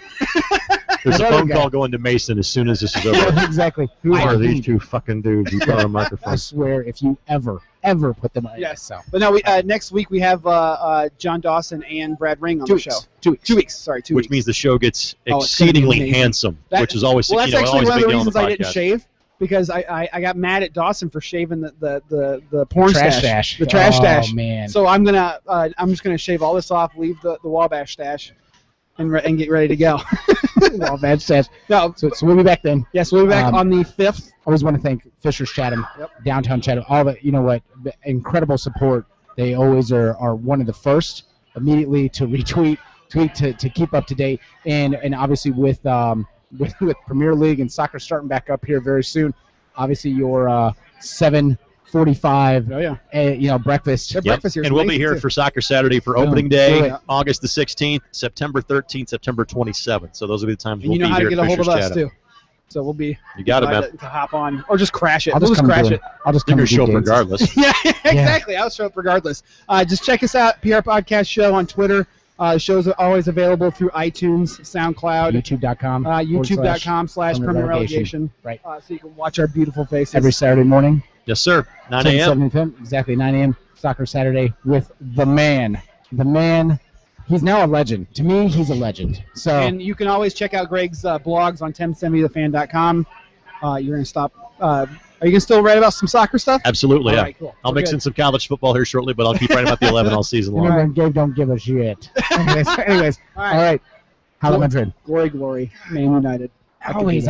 There's a phone call going to Mason as soon as this is over. Yeah, exactly. Who are these two fucking dudes? You put on a microphone. I swear, if you ever put them on. Yes. But no, next week we have John Dawson and Brad Ring on the show. 2 weeks. 2 weeks. Sorry, 2 weeks. Which means the show gets exceedingly handsome, which is always that's actually one of the reasons I didn't podcast. shave. Because I got mad at Dawson for shaving the porn stash. The trash stash. Oh, man. So I'm just gonna shave all this off, leave the Wabash stash, and get ready to go. Wabash stash. No, so we'll be back then. Yes, we'll be back on the 5th. I always want to thank Fisher's Chatham, Downtown Chatham, all the incredible support. They always are one of the first immediately to retweet, to keep up to date, and obviously with Premier League and soccer starting back up here very soon, obviously your 7:45 breakfast. Breakfast here, and we'll be here for Soccer Saturday for opening day, August the 16th, September 13th, September 27th. So those will be the times we'll be here. You know how to get a hold of us Chatham. too. So we'll be to hop on or just crash it. I'll just crash it. I'll just come show up regardless. Yeah, exactly. I'll show up regardless. Just check us out, PR Podcast Show on Twitter. The shows are always available through iTunes, SoundCloud, YouTube.com, YouTube.com/Permanent Relegation. Right. So you can watch our beautiful faces every Saturday morning. Yes, sir. 9 a.m. Exactly 9 a.m. Soccer Saturday with the man. The man. He's now a legend. To me, he's a legend. So. And you can always check out Greg's blogs on 1070thefan.com. You're going to stop. Are you going to still write about some soccer stuff? Absolutely, All right, cool. I'll mix in some college football here shortly, but I'll keep writing about the 11 all season long. Remember, Gabe don't give a shit. Anyways. All right. Hala Madrid. Glory, Man United. Always.